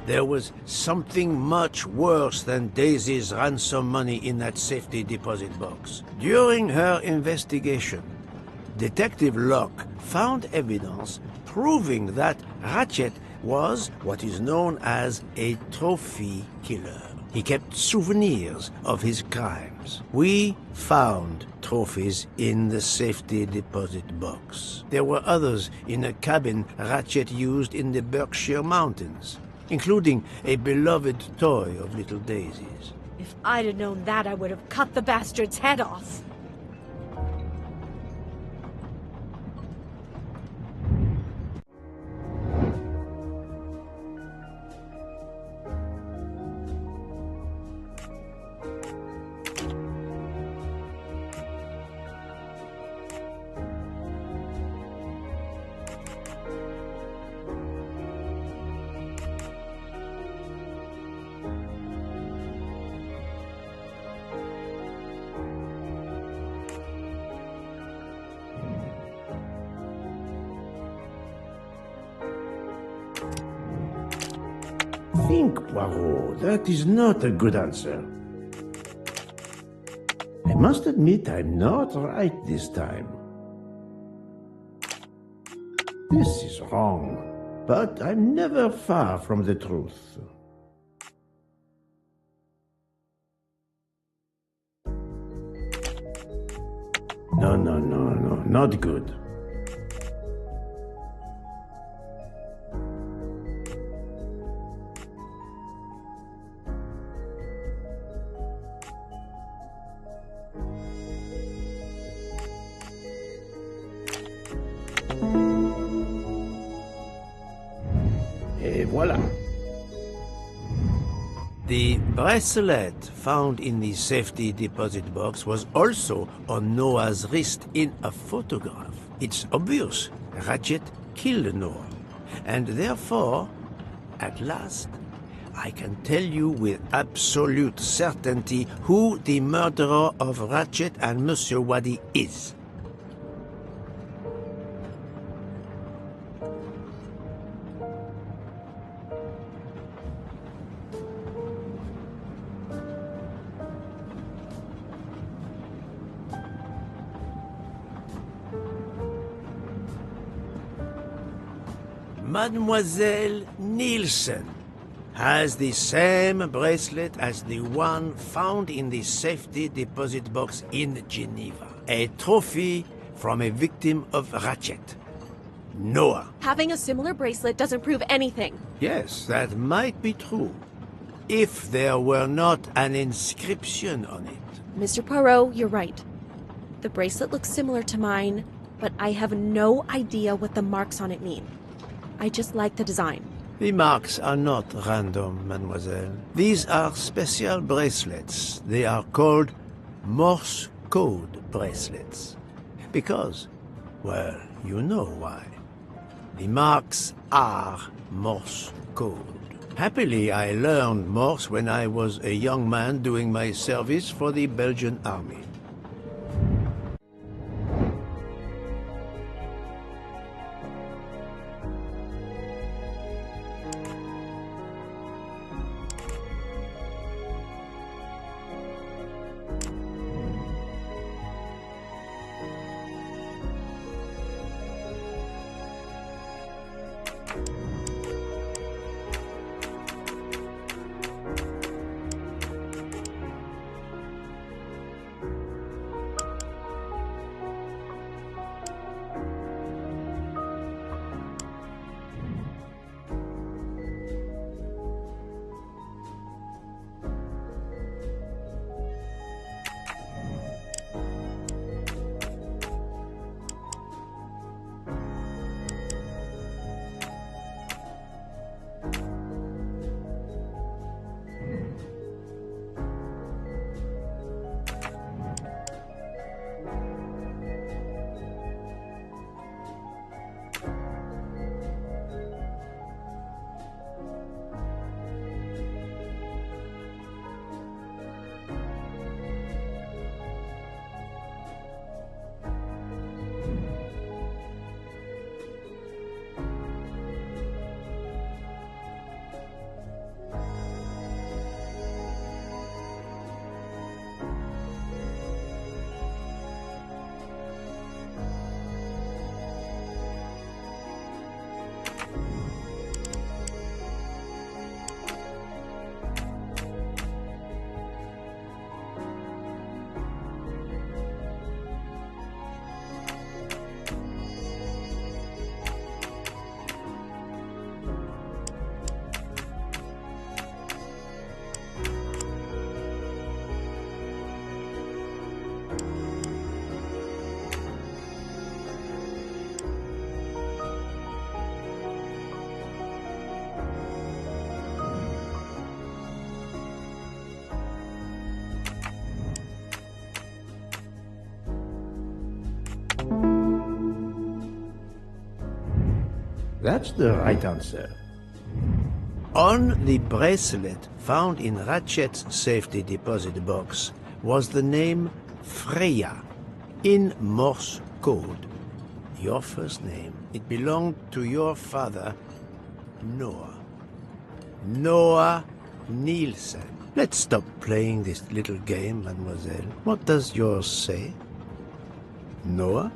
There was something much worse than Daisy's ransom money in that safety deposit box. During her investigation, Detective Locke found evidence proving that Ratchet was what is known as a trophy killer. He kept souvenirs of his crimes. We found trophies in the safety deposit box. There were others in a cabin Ratchet used in the Berkshire Mountains, including a beloved toy of little Daisy's. If I'd have known that, I would have cut the bastard's head off. Think, Poirot. That is not a good answer. I must admit I'm not right this time. This is wrong, but I'm never far from the truth. No, not good. Et voilà. The bracelet found in the safety deposit box was also on Noah's wrist in a photograph. It's obvious Ratchet killed Noah, and therefore, at last, I can tell you with absolute certainty who the murderer of Ratchet and Monsieur Wadi is. Mademoiselle Nielsen has the same bracelet as the one found in the safety deposit box in Geneva. A trophy from a victim of Ratchet, Noah. Having a similar bracelet doesn't prove anything. Yes, that might be true, if there were not an inscription on it. Mr. Poirot, you're right. The bracelet looks similar to mine, but I have no idea what the marks on it mean. I just like the design. The marks are not random, mademoiselle. These are special bracelets. They are called Morse code bracelets. Because, well, you know why. The marks are Morse code. Happily, I learned Morse when I was a young man doing my service for the Belgian army. That's the right answer. On the bracelet found in Ratchet's safety deposit box was the name Freya in Morse code. Your first name. It belonged to your father, Noah. Noah Nielsen. Let's stop playing this little game, mademoiselle. What does yours say? Noah?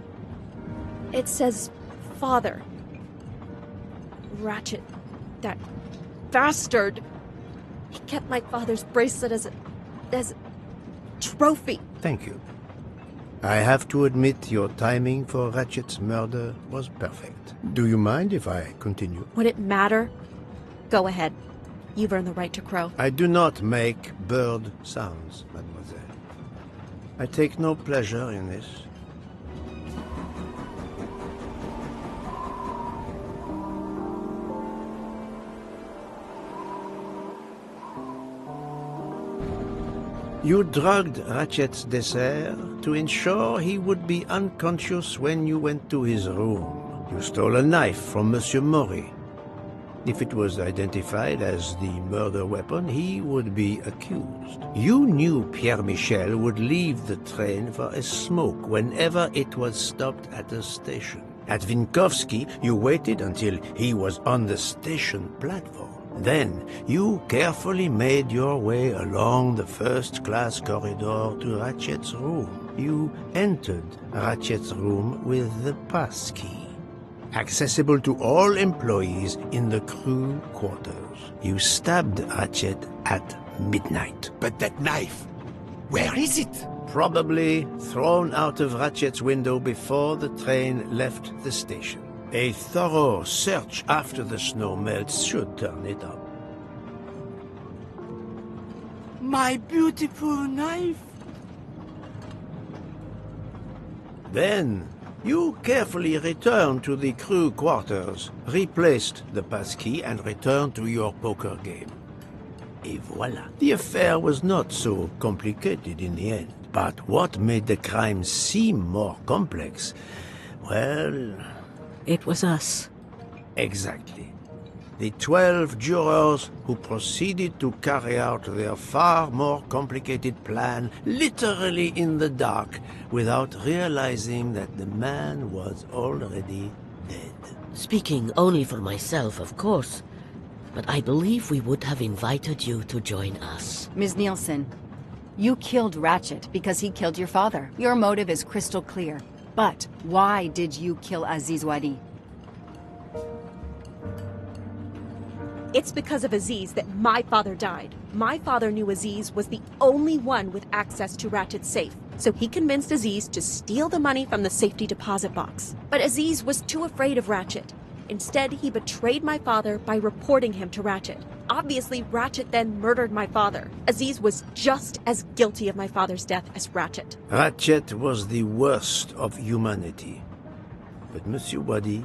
It says father. Ratchet, that bastard. He kept my father's bracelet as a trophy. Thank you. I have to admit your timing for Ratchet's murder was perfect. Do you mind if I continue? Would it matter? Go ahead. You've earned the right to crow. I do not make bird sounds, mademoiselle. I take no pleasure in this. You drugged Ratchet's dessert to ensure he would be unconscious when you went to his room. You stole a knife from Monsieur Maury. If it was identified as the murder weapon, he would be accused. You knew Pierre Michel would leave the train for a smoke whenever it was stopped at a station. At Vinkovsky, you waited until he was on the station platform. Then, you carefully made your way along the first-class corridor to Ratchet's room. You entered Ratchet's room with the pass key, accessible to all employees in the crew quarters. You stabbed Ratchet at midnight. But that knife, where is it? Probably thrown out of Ratchet's window before the train left the station. A thorough search after the snow melts should turn it up. My beautiful knife. Then, you carefully returned to the crew quarters, replaced the passkey, and returned to your poker game. Et voila. The affair was not so complicated in the end. But what made the crime seem more complex? Well... It was us. Exactly. The 12 jurors who proceeded to carry out their far more complicated plan literally in the dark without realizing that the man was already dead. Speaking only for myself, of course, but I believe we would have invited you to join us. Ms. Nielsen, you killed Ratchet because he killed your father. Your motive is crystal clear. But why did you kill Aziz Wadi? It's because of Aziz that my father died. My father knew Aziz was the only one with access to Ratchet's safe, so he convinced Aziz to steal the money from the safety deposit box. But Aziz was too afraid of Ratchet. Instead, he betrayed my father by reporting him to Ratchet. Obviously, Ratchet then murdered my father. Aziz was just as guilty of my father's death as Ratchet. Ratchet was the worst of humanity. But Monsieur Wadi,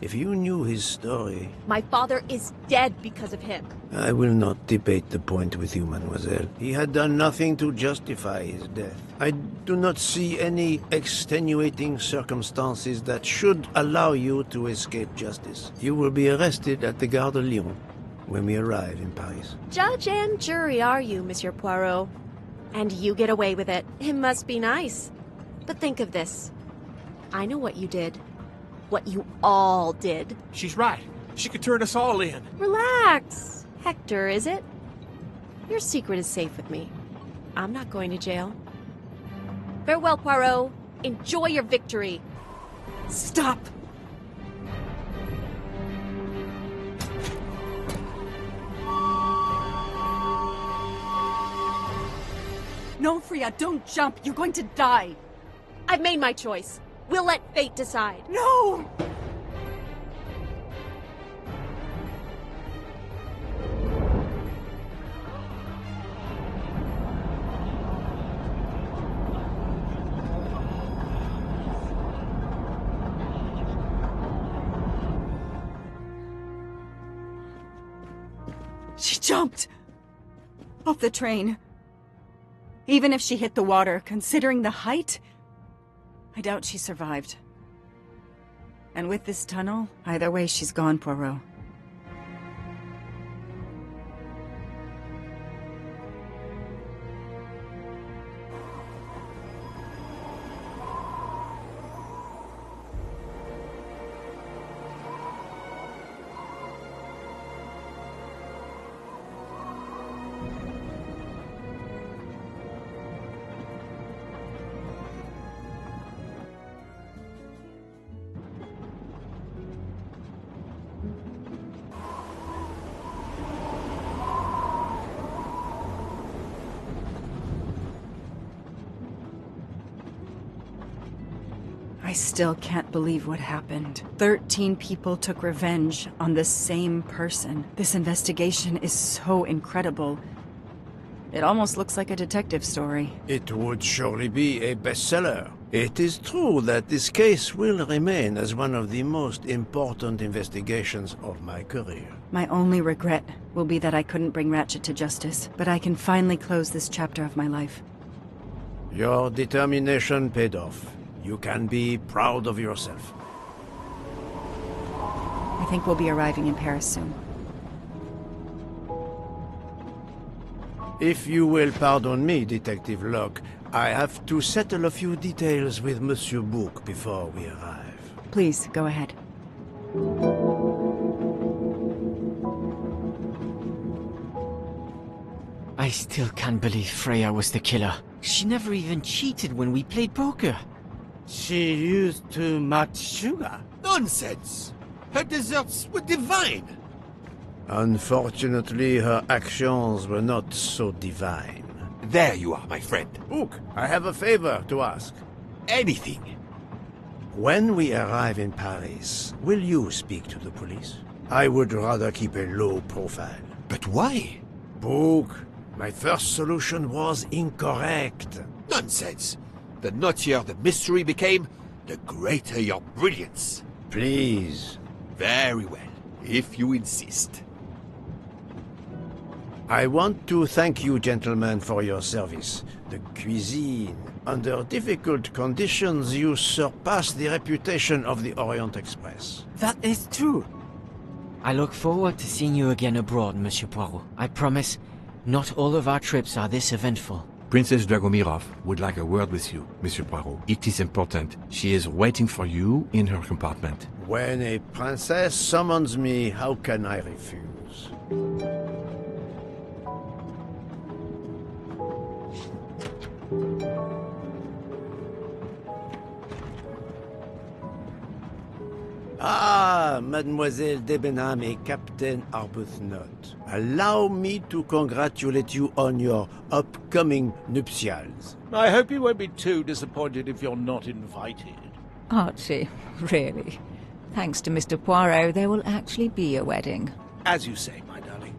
if you knew his story... My father is dead because of him. I will not debate the point with you, mademoiselle. He had done nothing to justify his death. I do not see any extenuating circumstances that should allow you to escape justice. You will be arrested at the Gare de Lyon when we arrive in Paris. Judge and jury are you, Monsieur Poirot? And you get away with it. It must be nice. But think of this. I know what you did. What you all did. She's right. She could turn us all in. Relax. Hector, is it? Your secret is safe with me. I'm not going to jail. Farewell, Poirot. Enjoy your victory. Stop! No, Freya, don't jump. You're going to die. I've made my choice. We'll let fate decide. No! She jumped off the train. Even if she hit the water, considering the height, I doubt she survived. And with this tunnel, either way she's gone, Poirot. I still can't believe what happened. 13 people took revenge on the same person. This investigation is so incredible. It almost looks like a detective story. It would surely be a bestseller. It is true that this case will remain as one of the most important investigations of my career. My only regret will be that I couldn't bring Ratchet to justice, but I can finally close this chapter of my life. Your determination paid off. You can be proud of yourself. I think we'll be arriving in Paris soon. If you will pardon me, Detective Locke, I have to settle a few details with Monsieur Bouc before we arrive. Please, go ahead. I still can't believe Freya was the killer. She never even cheated when we played poker. She used too much sugar. Nonsense! Her desserts were divine! Unfortunately, her actions were not so divine. There you are, my friend. Bouc, I have a favor to ask. Anything. When we arrive in Paris, will you speak to the police? I would rather keep a low profile. But why? Bouc, my first solution was incorrect. Nonsense! The nuttier the mystery became, the greater your brilliance. Please. Very well, if you insist. I want to thank you, gentlemen, for your service. The cuisine. Under difficult conditions, you surpass the reputation of the Orient Express. That is true. I look forward to seeing you again abroad, Monsieur Poirot. I promise, not all of our trips are this eventful. Princess Dragomirov would like a word with you, Monsieur Poirot. It is important. She is waiting for you in her compartment. When a princess summons me, how can I refuse? Ah, Mademoiselle Debenham et Captain Arbuthnot. Allow me to congratulate you on your upcoming nuptials. I hope you won't be too disappointed if you're not invited. Archie, really? Thanks to Mr. Poirot, there will actually be a wedding. As you say, my darling.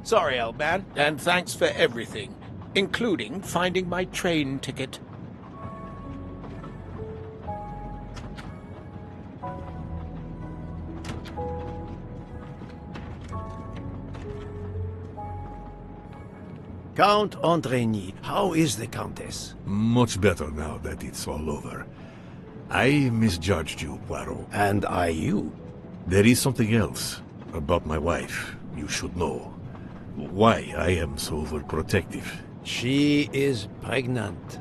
Sorry, old man, and thanks for everything, including finding my train ticket. Count Andrigny, how is the Countess? Much better now that it's all over. I misjudged you, Poirot. And I you. There is something else about my wife you should know. Why I am so overprotective. She is pregnant.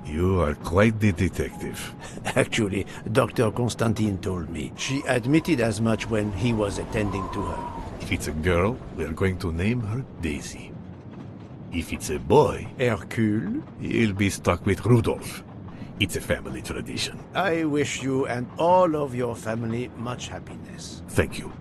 You are quite the detective. Actually, Dr. Constantine told me. She admitted as much when he was attending to her. If it's a girl, we're going to name her Daisy. If it's a boy, Hercule, he'll be stuck with Rudolph. It's a family tradition. I wish you and all of your family much happiness. Thank you.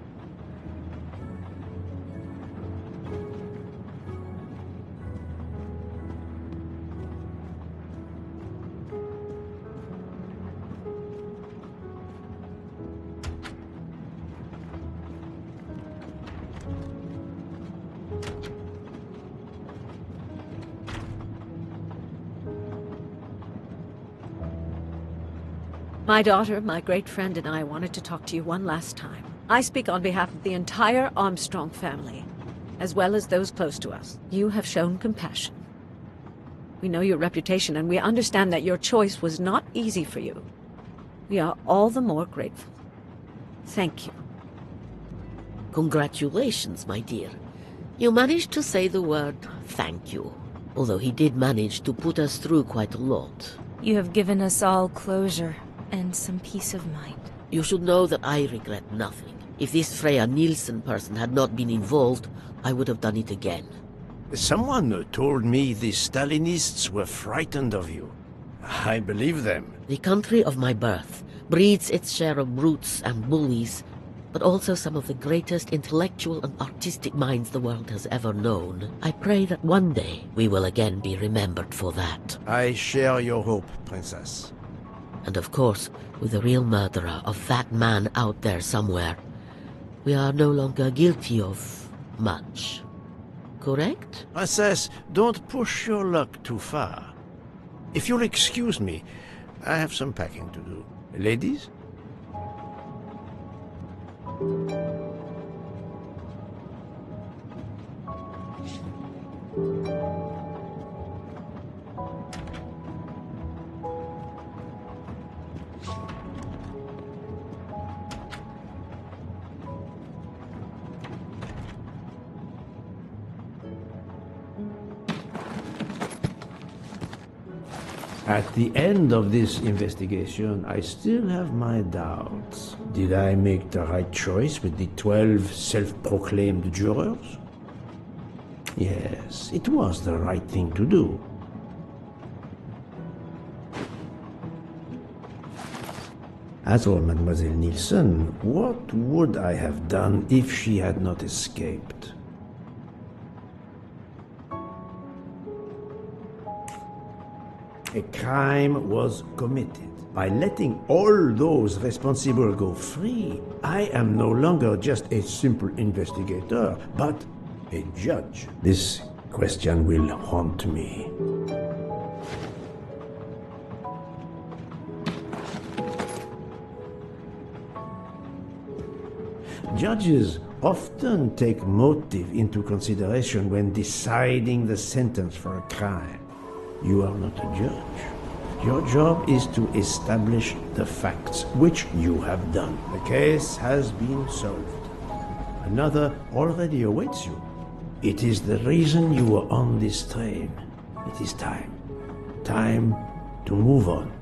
My daughter, my great friend, and I wanted to talk to you one last time. I speak on behalf of the entire Armstrong family, as well as those close to us. You have shown compassion. We know your reputation, and we understand that your choice was not easy for you. We are all the more grateful. Thank you. Congratulations, my dear. You managed to say the word thank you, although he did manage to put us through quite a lot. You have given us all closure and some peace of mind. You should know that I regret nothing. If this Freya Nielsen person had not been involved, I would have done it again. Someone told me the Stalinists were frightened of you. I believe them. The country of my birth breeds its share of brutes and bullies, but also some of the greatest intellectual and artistic minds the world has ever known. I pray that one day we will again be remembered for that. I share your hope, Princess. And of course, with the real murderer of that man out there somewhere, we are no longer guilty of much. Correct? Princess, don't push your luck too far. If you'll excuse me, I have some packing to do. Ladies? At the end of this investigation, I still have my doubts. Did I make the right choice with the 12 self-proclaimed jurors? Yes, it was the right thing to do. As for Mademoiselle Nielsen, what would I have done if she had not escaped? A crime was committed. By letting all those responsible go free, I am no longer just a simple investigator, but a judge. This question will haunt me. Judges often take motive into consideration when deciding the sentence for a crime. You are not a judge. Your job is to establish the facts, which you have done. The case has been solved. Another already awaits you. It is the reason you were on this train. It is time. Time to move on.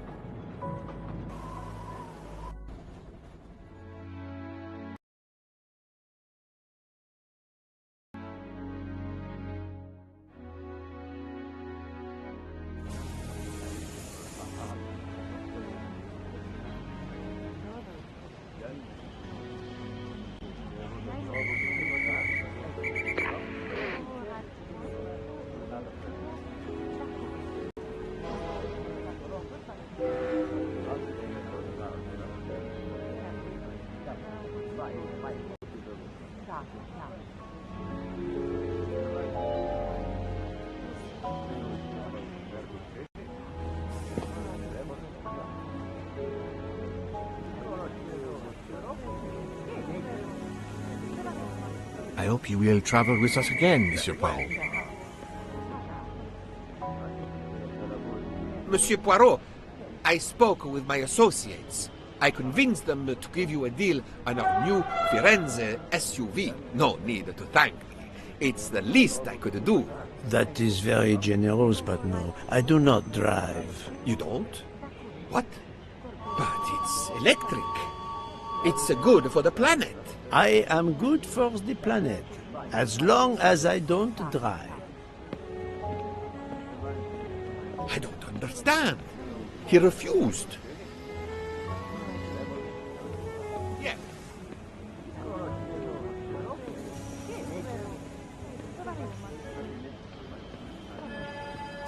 I hope you will travel with us again, Monsieur Poirot. Monsieur Poirot, I spoke with my associates. I convinced them to give you a deal on our new Firenze SUV. No need to thank me. It's the least I could do. That is very generous, but no, I do not drive. You don't? What? But it's electric. It's good for the planet. I am good for the planet, as long as I don't drive. I don't understand. He refused. Yeah.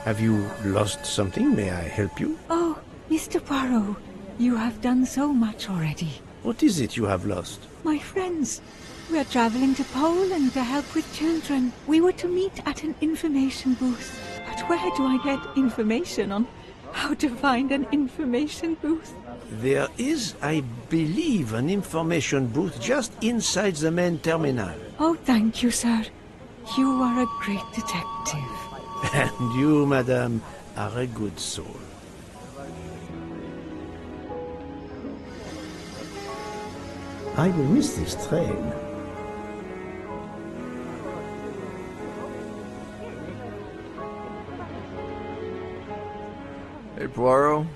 Have you lost something? May I help you? Oh, Mr. Poirot, you have done so much already. What is it you have lost? My friends. We are traveling to Poland to help with children. We were to meet at an information booth. But where do I get information on how to find an information booth? There is, I believe, an information booth just inside the main terminal. Oh, thank you, sir. You are a great detective. And you, madame, are a good soul. I will miss this train. Hey, Poirot.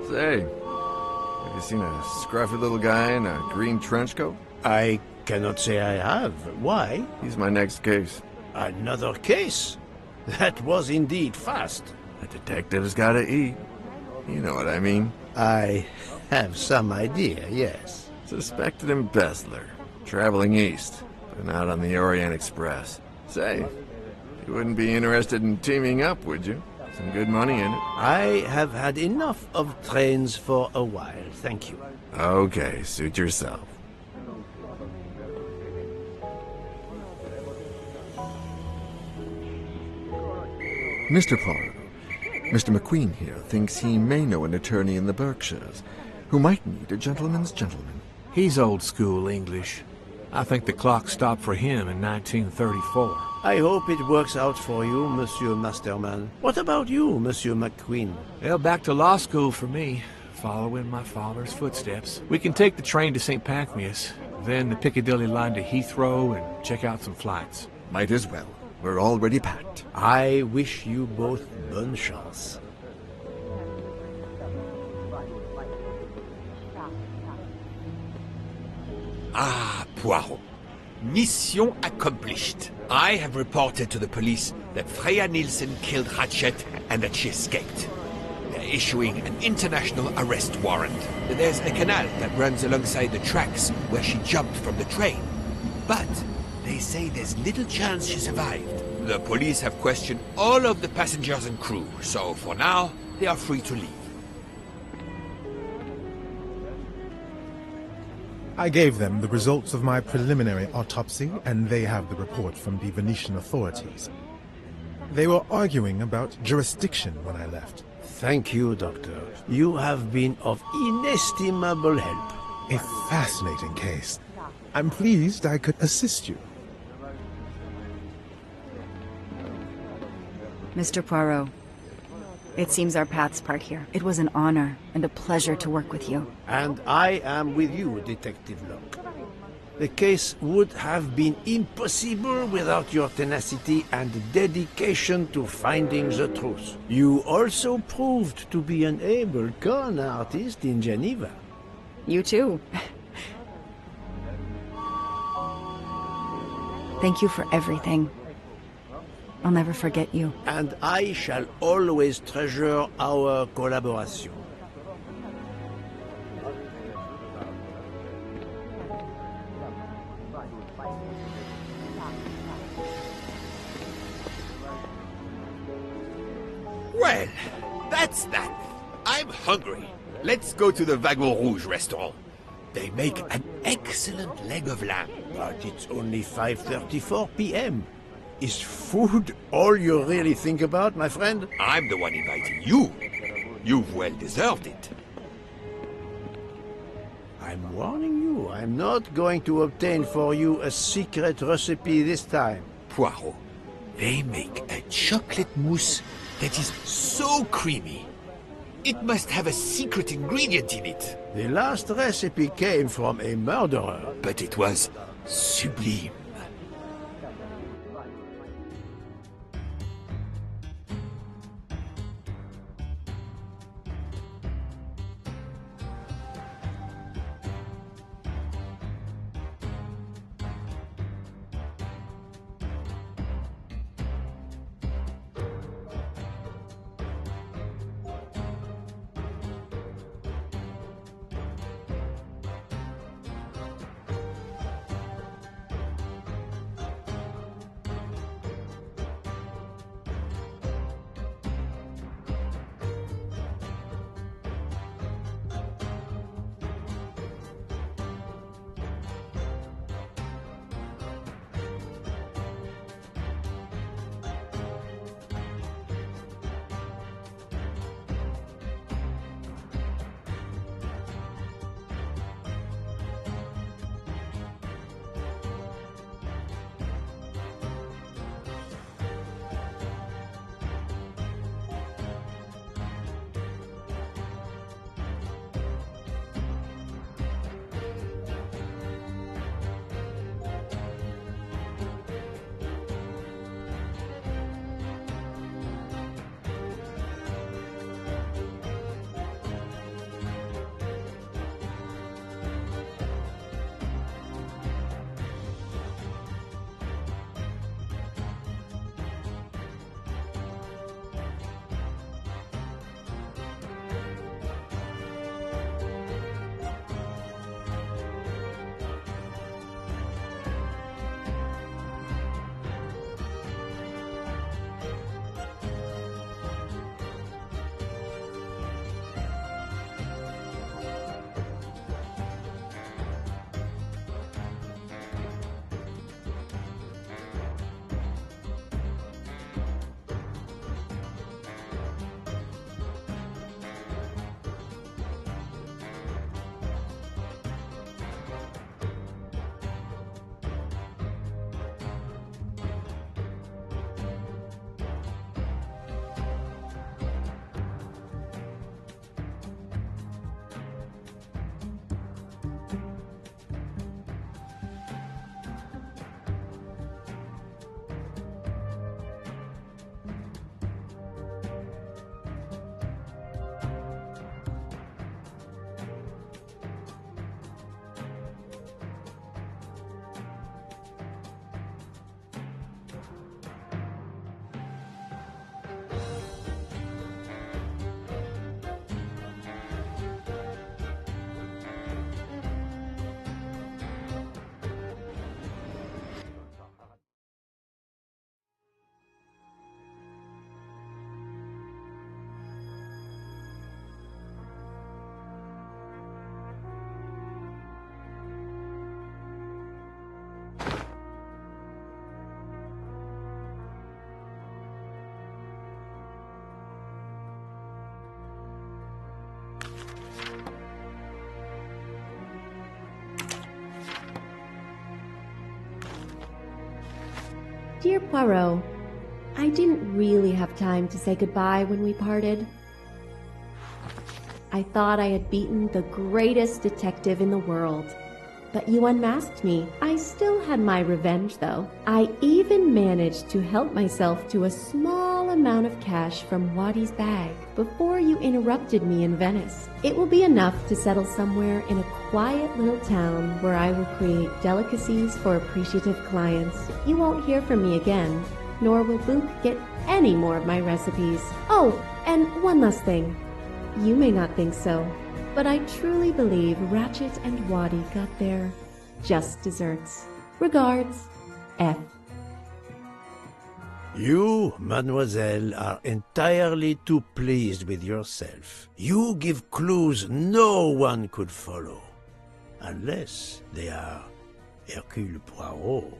Say, have you seen a scruffy little guy in a green trench coat? I cannot say I have. Why? He's my next case. Another case? That was indeed fast. A detective's gotta eat. You know what I mean. I have some idea, yes. Suspected embezzler. Traveling east, but out on the Orient Express. Say, you wouldn't be interested in teaming up, would you? Some good money in it. I have had enough of trains for a while, thank you. Okay, suit yourself. Mr. Poirot, Mr. McQueen here thinks he may know an attorney in the Berkshires who might need a gentleman's gentleman. He's old school English. I think the clock stopped for him in 1934. I hope it works out for you, Monsieur Masterman. What about you, Monsieur McQueen? Well, back to law school for me, following my father's footsteps. We can take the train to St. Pancras, then the Piccadilly line to Heathrow and check out some flights. Might as well. We're already packed. I wish you both bonne chance. Ah, Poirot. Mission accomplished. I have reported to the police that Freya Nielsen killed Ratchet and that she escaped. They're issuing an international arrest warrant. There's a canal that runs alongside the tracks where she jumped from the train. But they say there's little chance she survived. The police have questioned all of the passengers and crew, so for now, they are free to leave. I gave them the results of my preliminary autopsy, and they have the report from the Venetian authorities. They were arguing about jurisdiction when I left. Thank you, Doctor. You have been of inestimable help. A fascinating case. I'm pleased I could assist you. Mr. Poirot, it seems our paths part here. It was an honor and a pleasure to work with you. And I am with you, Detective Locke. The case would have been impossible without your tenacity and dedication to finding the truth. You also proved to be an able con artist in Geneva. You too. Thank you for everything. I'll never forget you. And I shall always treasure our collaboration. Well, that's that. I'm hungry. Let's go to the Wagon Rouge restaurant. They make an excellent leg of lamb. But it's only 5:34 p.m. Is food all you really think about, my friend? I'm the one inviting you. You've well deserved it. I'm warning you, I'm not going to obtain for you a secret recipe this time. Poirot, they make a chocolate mousse that is so creamy. It must have a secret ingredient in it. The last recipe came from a murderer. But it was sublime. Dear Poirot, I didn't really have time to say goodbye when we parted. I thought I had beaten the greatest detective in the world. But you unmasked me. I still had my revenge, though. I even managed to help myself to a small amount of cash from Waddy's bag before you interrupted me in Venice. It will be enough to settle somewhere in a quiet little town where I will create delicacies for appreciative clients. You won't hear from me again, nor will Book get any more of my recipes. Oh, and one last thing. You may not think so, but I truly believe Ratchet and Waddy got their just desserts. Regards, F. You, mademoiselle, are entirely too pleased with yourself. You give clues no one could follow, unless they are Hercule Poirot.